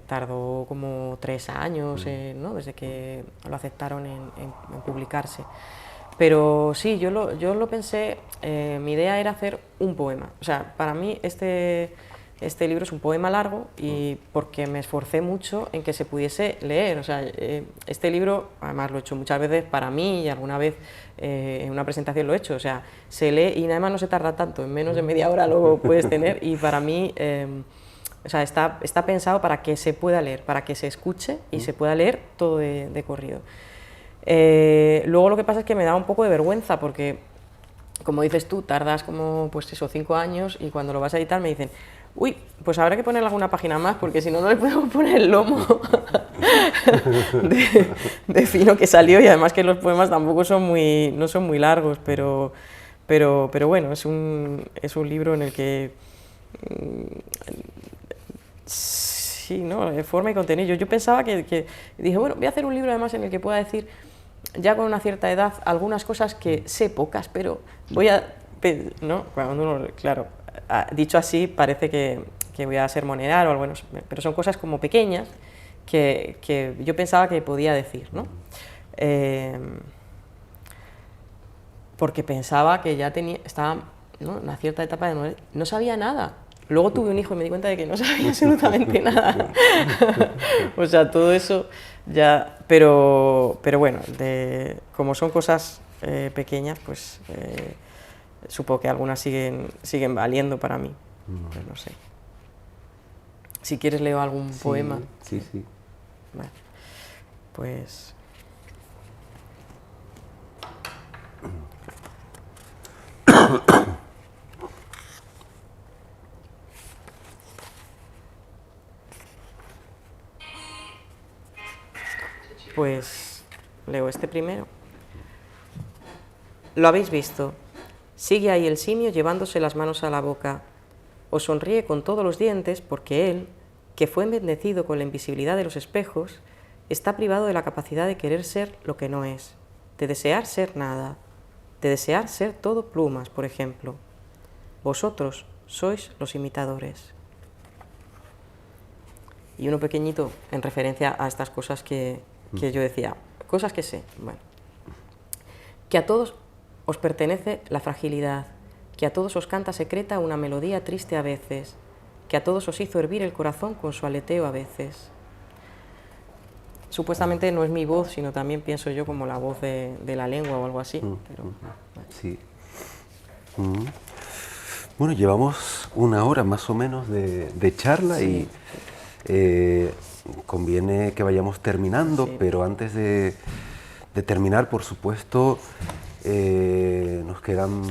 tardó como 3 años, ¿no?, desde que lo aceptaron en publicarse. Pero sí, yo lo pensé, mi idea era hacer un poema. O sea, para mí este libro es un poema largo y porque me esforcé mucho en que se pudiese leer. O sea, este libro, además lo he hecho muchas veces para mí y alguna vez en una presentación lo he hecho. O sea, se lee y además no se tarda tanto, en menos de media hora lo puedes tener y para mí... o sea, está pensado para que se pueda leer, para que se escuche y se pueda leer todo de corrido. Luego lo que pasa es que me da un poco de vergüenza porque, como dices tú, tardas como, pues eso, 5 años y cuando lo vas a editar me dicen, uy, pues habrá que ponerle alguna página más porque si no, no le podemos poner el lomo de fino que salió y además que los poemas tampoco no son muy largos, pero bueno, es un libro en el que... Sí, ¿no? Forma y contenido. Yo pensaba que dije, bueno, voy a hacer un libro además en el que pueda decir, ya con una cierta edad, algunas cosas que sé pocas, pero voy a... ¿no? Cuando uno, claro, dicho así parece que voy a sermonear o algo, bueno, pero son cosas como pequeñas que yo pensaba que podía decir, ¿no? Porque pensaba que ya estaba, ¿no?, en una cierta etapa de no sabía nada. Luego tuve un hijo y me di cuenta de que no sabía absolutamente nada. O sea, todo eso ya... Pero bueno, como son cosas pequeñas, pues supongo que algunas siguen valiendo para mí. Pues no sé. Si quieres leo algún poema. Sí. Vale. Pues... Pues leo este primero. Lo habéis visto. Sigue ahí el simio llevándose las manos a la boca. Os sonríe con todos los dientes porque él, que fue bendecido con la invisibilidad de los espejos, está privado de la capacidad de querer ser lo que no es, de desear ser nada, de desear ser todo plumas, por ejemplo. Vosotros sois los imitadores. Y uno pequeñito en referencia a estas cosas que yo decía, cosas que sé, bueno, que a todos os pertenece la fragilidad, que a todos os canta secreta una melodía triste a veces, que a todos os hizo hervir el corazón con su aleteo a veces. Supuestamente no es mi voz, sino también pienso yo como la voz de la lengua o algo así. Pero, bueno. Sí. Bueno, llevamos una hora más o menos de charla, Sí. y conviene que vayamos terminando, Sí. pero antes de terminar, por supuesto, nos quedan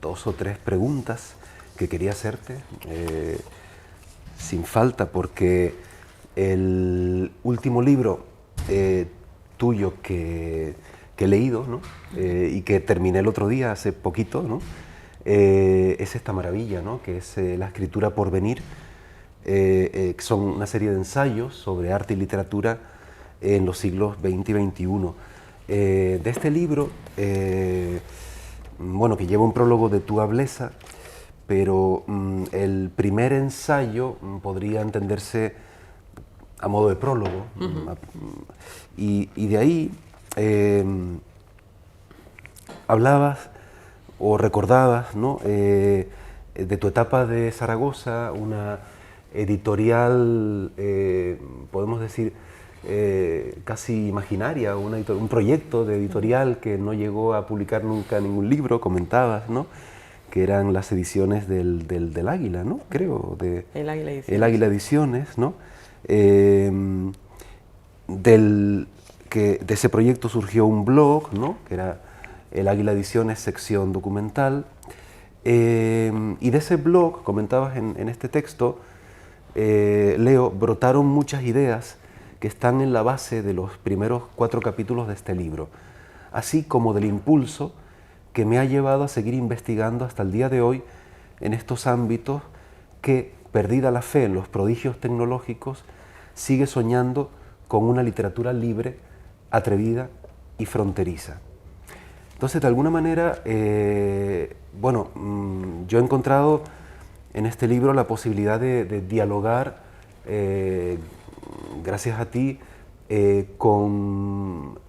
2 o 3 preguntas que quería hacerte, sin falta, porque el último libro tuyo que he leído, ¿no? Y que terminé el otro día, hace poquito, ¿no? Es esta maravilla, ¿no? Que es La escritura por venir, que son una serie de ensayos sobre arte y literatura en los siglos XX y XXI. De este libro, bueno, que lleva un prólogo de Tu Ablesa, pero el primer ensayo podría entenderse a modo de prólogo, y de ahí hablabas o recordabas, ¿no? De tu etapa de Zaragoza, una editorial, podemos decir, casi imaginaria, un proyecto de editorial que no llegó a publicar nunca ningún libro, comentabas, ¿no? Que eran las ediciones del Águila, ¿no? Creo, El Águila Ediciones. El Águila Ediciones, ¿no? De ese proyecto surgió un blog, ¿no? Que era El Águila Ediciones, sección documental, y de ese blog, comentabas en este texto, Leo, brotaron muchas ideas que están en la base de los primeros 4 capítulos de este libro, así como del impulso que me ha llevado a seguir investigando hasta el día de hoy en estos ámbitos que, perdida la fe en los prodigios tecnológicos, sigue soñando con una literatura libre, atrevida y fronteriza. Entonces, de alguna manera, bueno, yo he encontrado en este libro la posibilidad de dialogar, gracias a ti, con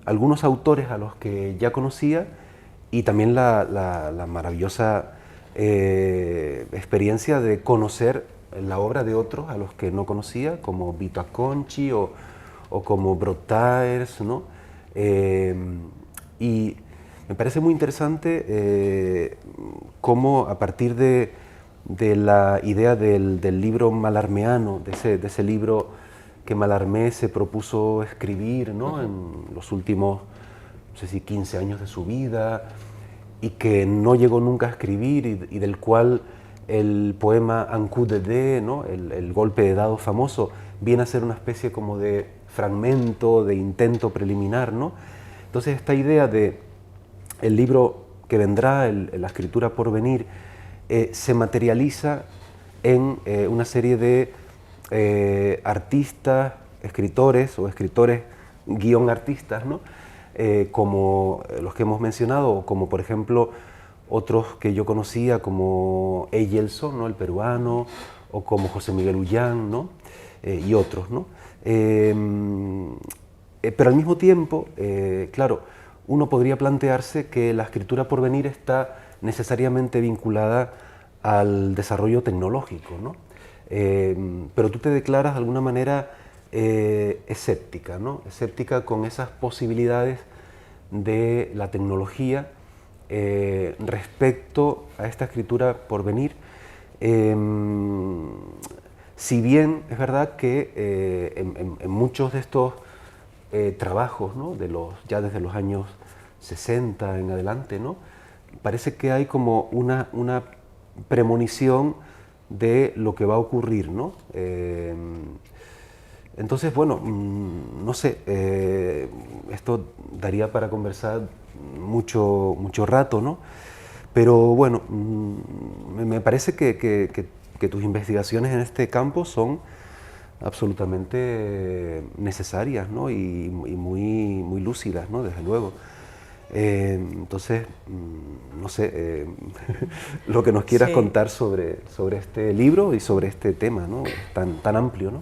algunos autores a los que ya conocía, y también la maravillosa experiencia de conocer la obra de otros a los que no conocía, como Vito Acconci o como Brotaers, ¿no? Y me parece muy interesante cómo, a partir de la idea del libro malarmeano, de ese libro que Mallarmé se propuso escribir, ¿no? En los últimos, no sé si 15 años de su vida, y que no llegó nunca a escribir, y del cual el poema Un coup de dés, ¿no? El golpe de dado famoso, viene a ser una especie como de fragmento, de intento preliminar, ¿no? Entonces, esta idea de el libro que vendrá, la escritura por venir, se materializa en una serie de artistas, escritores o escritores guión artistas, ¿no? Como los que hemos mencionado, o como por ejemplo otros que yo conocía, como Eyelson, ¿no? El peruano, o como José Miguel Ullán, ¿no? Y otros, ¿no? Pero al mismo tiempo, claro, uno podría plantearse que la escritura por venir está necesariamente vinculada al desarrollo tecnológico, ¿no? Pero tú te declaras de alguna manera escéptica, ¿no? Escéptica con esas posibilidades de la tecnología respecto a esta escritura por venir. Si bien es verdad que en muchos de estos trabajos, ¿no? Ya desde los años 60 en adelante, ¿no? Parece que hay como una premonición de lo que va a ocurrir, ¿no? Entonces, bueno, no sé, esto daría para conversar mucho rato, ¿no? Pero bueno, me parece que tus investigaciones en este campo son absolutamente necesarias, ¿no? Y muy lúcidas, ¿no? Desde luego. Entonces, no sé, lo que nos quieras contar sobre este libro y sobre este tema, ¿no? Tan amplio, ¿no?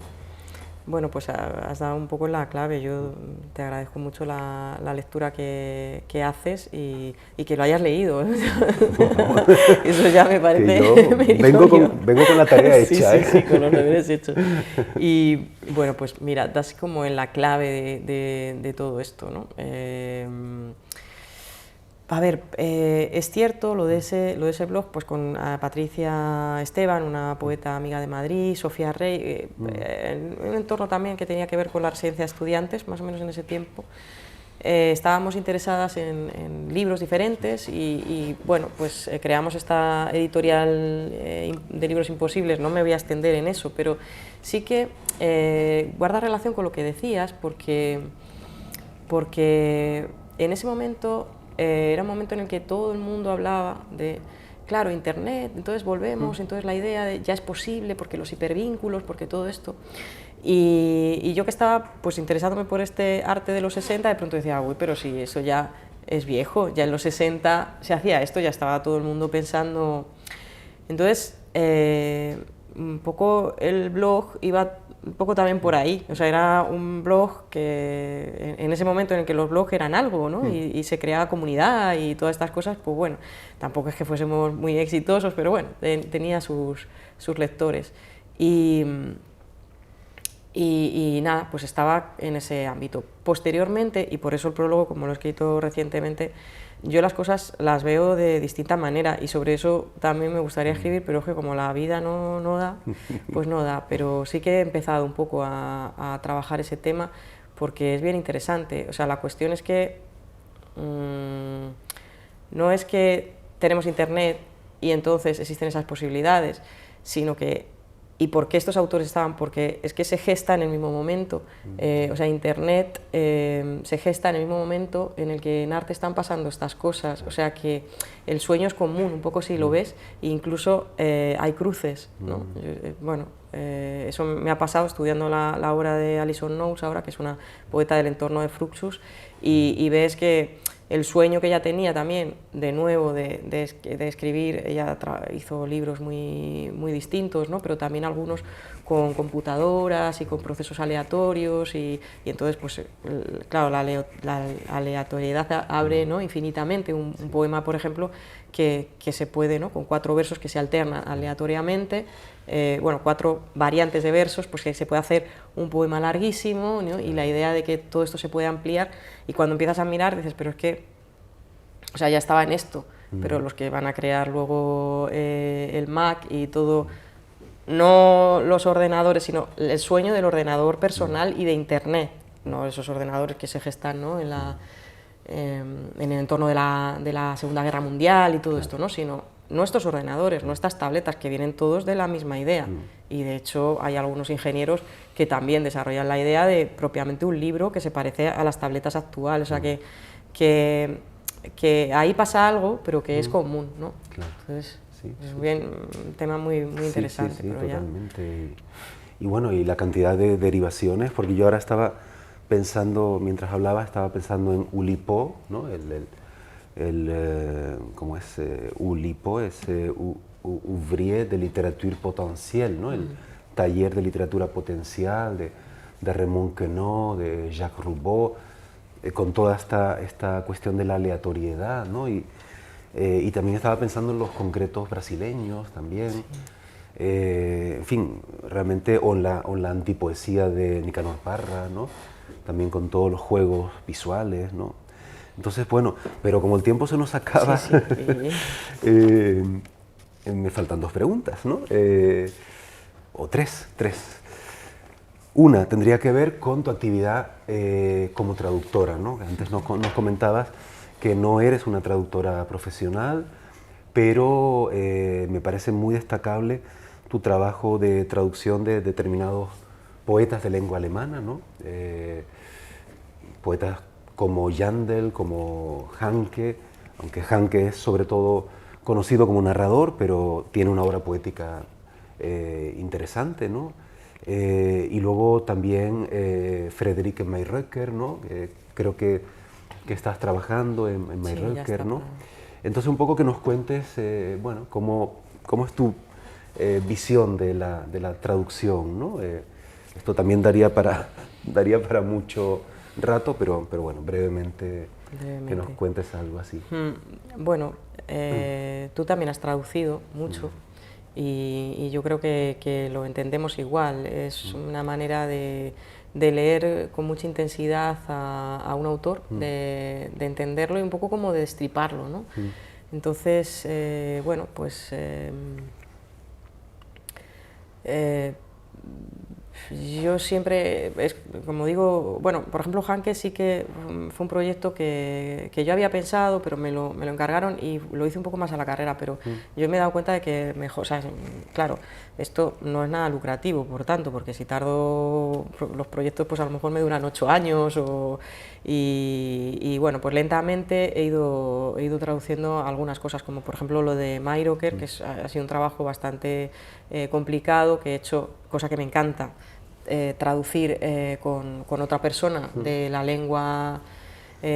Bueno, pues has dado un poco en la clave. Yo te agradezco mucho la lectura que haces y que lo hayas leído. Eso ya me parece Que yo meritorio. vengo con la tarea Sí, hecha, sí, ¿eh? sí, con los deberes hechos. Y bueno, pues mira, das como en la clave de todo esto, ¿no? A ver, es cierto lo de ese blog, pues con Patricia Esteban, una poeta amiga de Madrid, Sofía Rey, en un entorno también que tenía que ver con la residencia de estudiantes, más o menos en ese tiempo. Estábamos interesadas en libros diferentes y bueno, pues creamos esta editorial de libros imposibles. No me voy a extender en eso, pero sí que guarda relación con lo que decías, porque en ese momento era un momento en el que todo el mundo hablaba de, claro, Internet, entonces volvemos, entonces la idea de ya es posible, porque los hipervínculos, porque todo esto. Y yo que estaba pues interesándome por este arte de los 60, de pronto decía, uy, pero si eso ya es viejo, ya en los 60 se hacía esto, ya estaba todo el mundo pensando. Entonces, un poco el blog iba un poco también por ahí, o sea, era un blog que en ese momento en el que los blogs eran algo, ¿no? Y se creaba comunidad y todas estas cosas, pues bueno, tampoco es que fuésemos muy exitosos, pero bueno, tenía sus lectores. Y nada, pues estaba en ese ámbito. Posteriormente, y por eso el prólogo, como lo he escrito recientemente, yo las cosas las veo de distinta manera y sobre eso también me gustaría escribir, pero es que como la vida no da, pues no da. Pero sí que he empezado un poco a trabajar ese tema porque es bien interesante. O sea, la cuestión es que no es que tenemos internet y entonces existen esas posibilidades, sino que ¿y por qué estos autores estaban? Porque es que se gesta en el mismo momento, o sea, Internet se gesta en el mismo momento en el que en arte están pasando estas cosas, o sea que el sueño es común, un poco si lo ves, e incluso hay cruces, ¿no? Bueno, eso me ha pasado estudiando la obra de Alison Knowles ahora, que es una poeta del entorno de Fluxus, y ves que el sueño que ella tenía también, de nuevo, de escribir, ella hizo libros muy distintos, ¿no? Pero también algunos con computadoras y con procesos aleatorios y entonces, pues claro, la aleatoriedad abre, ¿no? Infinitamente. Un poema, por ejemplo, que se puede, ¿no? Con 4 versos que se alternan aleatoriamente, bueno, 4 variantes de versos, pues que se puede hacer un poema larguísimo, ¿no? Y la idea de que todo esto se puede ampliar, y cuando empiezas a mirar dices, pero es que, o sea, ya estaba en esto, pero los que van a crear luego el Mac y todo, no los ordenadores, sino el sueño del ordenador personal y de Internet, no esos ordenadores que se gestan, ¿no? en el entorno de la Segunda Guerra Mundial y todo esto, ¿no? Sino nuestros ordenadores, nuestras tabletas, que vienen todos de la misma idea. Y de hecho hay algunos ingenieros que también desarrollan la idea de propiamente un libro que se parece a las tabletas actuales, o sea que ahí pasa algo, pero que es común, ¿no? Claro. Entonces, Sí, es bien, un tema muy interesante. Sí, pero totalmente. Y bueno, y la cantidad de derivaciones, porque yo ahora estaba pensando, mientras hablaba, estaba pensando en Oulipo, ¿no? ¿Cómo es? Oulipo es Ouvrier de Literature Potentielle, ¿no? El taller de literatura potencial de Raymond Queneau, de Jacques Roubaud, con toda esta cuestión de la aleatoriedad, ¿no? Y también estaba pensando en los concretos brasileños también. Sí. En fin, realmente, o en la antipoesía de Nicanor Parra, ¿no? También con todos los juegos visuales, ¿no? Entonces, bueno, pero como el tiempo se nos acaba, sí. Me faltan 2 preguntas, ¿no? O tres. Una tendría que ver con tu actividad como traductora, ¿no? Antes nos comentabas que no eres una traductora profesional, pero me parece muy destacable tu trabajo de traducción de determinados poetas de lengua alemana, ¿no? Poetas como Jandl, como Hanke, aunque Hanke es sobre todo conocido como narrador, pero tiene una obra poética interesante, ¿no? Y luego también Friederike Mayröcker, ¿no? Creo que estás trabajando en Mayröcker, sí, ¿no? Entonces un poco que nos cuentes, bueno, cómo es tu visión de la traducción, ¿no? Esto también daría para mucho rato, pero bueno, brevemente que nos cuentes algo así. Bueno, tú también has traducido mucho y yo creo que lo entendemos igual. Es una manera de leer con mucha intensidad a un autor, de entenderlo y un poco como de destriparlo, ¿no? Entonces, bueno, pues yo siempre, como digo, bueno, por ejemplo, Hanke sí que fue un proyecto que yo había pensado, pero me lo encargaron y lo hice un poco más a la carrera, pero yo me he dado cuenta de que mejor, o sea, claro, esto no es nada lucrativo, por tanto, porque si tardo, los proyectos pues a lo mejor me duran 8 años y bueno, pues lentamente he ido traduciendo algunas cosas, como por ejemplo lo de Meiroker, que ha sido un trabajo bastante complicado, que he hecho, cosa que me encanta, traducir con otra persona de la lengua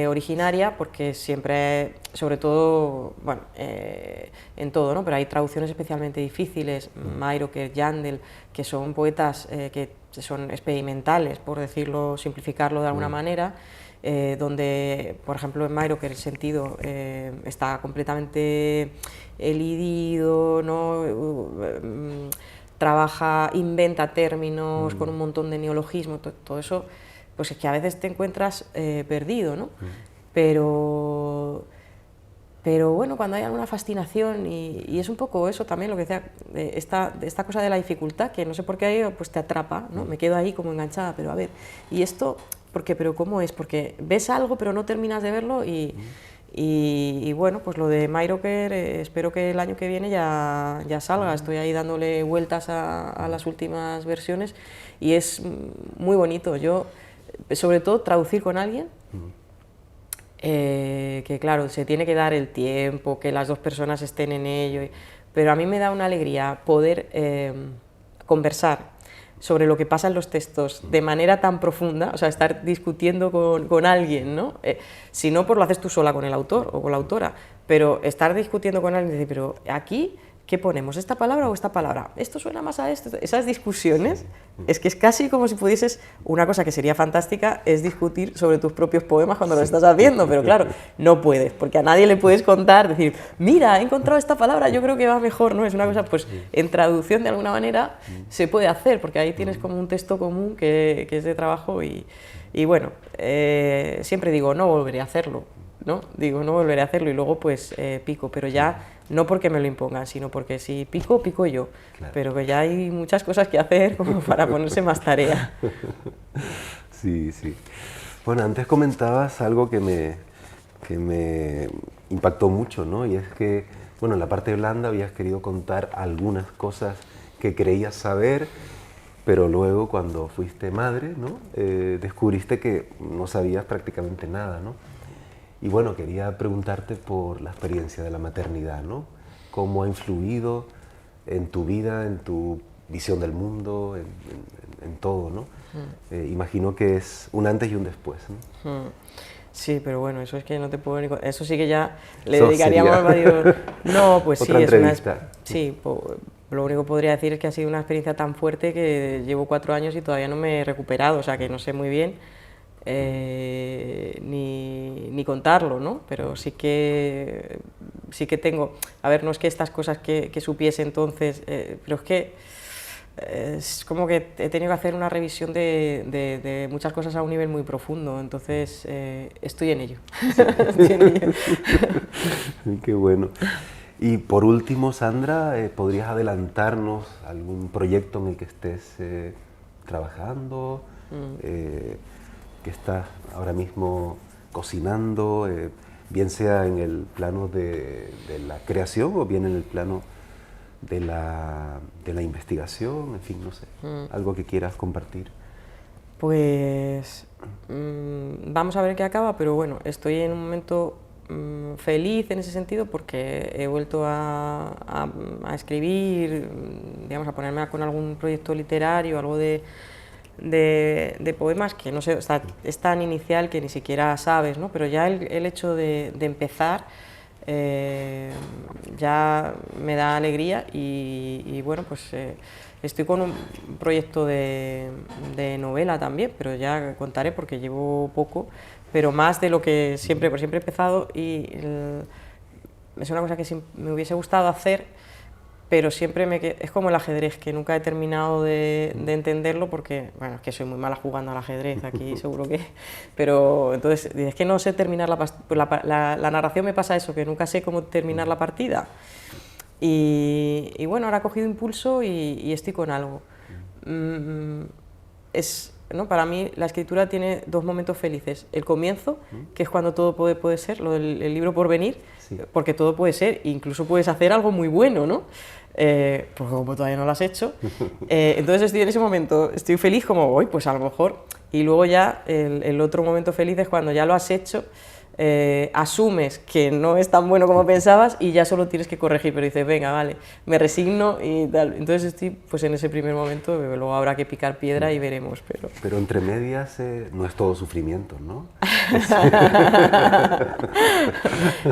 originaria, porque siempre, sobre todo, bueno, en todo, ¿no? Pero hay traducciones especialmente difíciles, Meiroker, Jandl, que son poetas que son experimentales, por decirlo, simplificarlo de alguna manera, donde, por ejemplo, en Meiroker el sentido está completamente elidido, ¿no? Inventa términos con un montón de neologismo, todo eso, pues es que a veces te encuentras perdido, ¿no? Pero bueno, cuando hay alguna fascinación, y es un poco eso también lo que decía, esta cosa de la dificultad, que no sé por qué ahí pues te atrapa, ¿no? Me quedo ahí como enganchada, pero a ver, ¿y esto por qué? ¿Pero cómo es? Porque ves algo pero no terminas de verlo y bueno, pues lo de Meiroker espero que el año que viene ya salga. Estoy ahí dándole vueltas a las últimas versiones y es muy bonito. Yo, sobre todo, traducir con alguien, que claro, se tiene que dar el tiempo, que las dos personas estén en ello, pero a mí me da una alegría poder conversar sobre lo que pasa en los textos de manera tan profunda, o sea, estar discutiendo con alguien, ¿no? Si no, pues lo haces tú sola con el autor o con la autora, pero estar discutiendo con alguien y decir, pero aquí, ¿qué ponemos? ¿Esta palabra o esta palabra? ¿Esto suena más a esto? Esas discusiones, es que es casi como si pudieses, una cosa que sería fantástica es discutir sobre tus propios poemas cuando lo estás haciendo, pero claro, no puedes, porque a nadie le puedes contar, decir, mira, he encontrado esta palabra, yo creo que va mejor, ¿no? Es una cosa, pues, en traducción de alguna manera se puede hacer, porque ahí tienes como un texto común que es de trabajo y bueno, siempre digo, no volveré a hacerlo, ¿no? Digo, no volveré a hacerlo y luego pues pico, pero ya no porque me lo impongan, sino porque si pico, pico yo, claro. Pero que ya hay muchas cosas que hacer como para ponerse más tarea. Sí, sí. Bueno, antes comentabas algo que me impactó mucho, ¿no? Y es que, bueno, en la parte blanda habías querido contar algunas cosas que creías saber, pero luego cuando fuiste madre, ¿no? Descubriste que no sabías prácticamente nada, ¿no? Y bueno, quería preguntarte por la experiencia de la maternidad, ¿no? ¿Cómo ha influido en tu vida, en tu visión del mundo, en todo, ¿no? Imagino que es un antes y un después, ¿no? Sí, pero bueno, eso es que no te puedo ni... Eso sí que ya le dedicaríamos varios... No, pues sí, es una... Sí, lo único que podría decir es que ha sido una experiencia tan fuerte que llevo 4 años y todavía no me he recuperado, o sea que no sé muy bien ni contarlo, ¿no? Pero sí que tengo, a ver, no es que estas cosas que supiese entonces, pero es que es como que he tenido que hacer una revisión de muchas cosas a un nivel muy profundo, entonces estoy en ello. Estoy en ello. Qué bueno. Y por último, Sandra, ¿podrías adelantarnos algún proyecto en el que estés trabajando? Que estás ahora mismo cocinando, bien sea en el plano de la creación o bien en el plano de la investigación, en fin, no sé, algo que quieras compartir. Pues vamos a ver qué acaba, pero bueno, estoy en un momento feliz en ese sentido porque he vuelto a escribir, digamos, a ponerme con algún proyecto literario, algo de poemas que no sé, es tan inicial que ni siquiera sabes, ¿no? Pero ya el hecho de empezar ya me da alegría y bueno, pues estoy con un proyecto de novela también, pero ya contaré porque llevo poco, pero más de lo que siempre, pues siempre he empezado y es una cosa que me hubiese gustado hacer, pero siempre es como el ajedrez, que nunca he terminado de entenderlo porque, bueno, es que soy muy mala jugando al ajedrez, aquí seguro que... Pero entonces, es que no sé terminar la narración, me pasa eso, que nunca sé cómo terminar la partida. Y bueno, ahora he cogido impulso y estoy con algo. ¿No? Para mí la escritura tiene dos momentos felices. El comienzo, que es cuando todo puede ser, lo del el libro por venir, sí. Porque todo puede ser, incluso puedes hacer algo muy bueno, ¿no? Porque como todavía no lo has hecho. Entonces estoy en ese momento, estoy feliz como voy, pues a lo mejor. Y luego ya el otro momento feliz es cuando ya lo has hecho, asumes que no es tan bueno como pensabas y ya solo tienes que corregir, pero dices, venga, vale, me resigno y tal. Entonces estoy pues en ese primer momento, luego habrá que picar piedra y veremos. Pero entre medias no es todo sufrimiento, ¿no?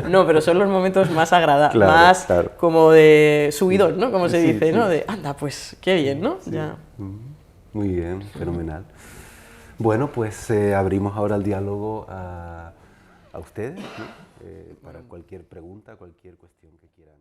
No, pero son los momentos más agradables, claro, más claro. Como de subidón, ¿no? Como se dice, sí, ¿no? De, anda, pues qué bien, ¿no? Sí. Ya. Muy bien, fenomenal. Bueno, pues abrimos ahora el diálogo a ustedes, ¿no? Para cualquier pregunta, cualquier cuestión que quieran.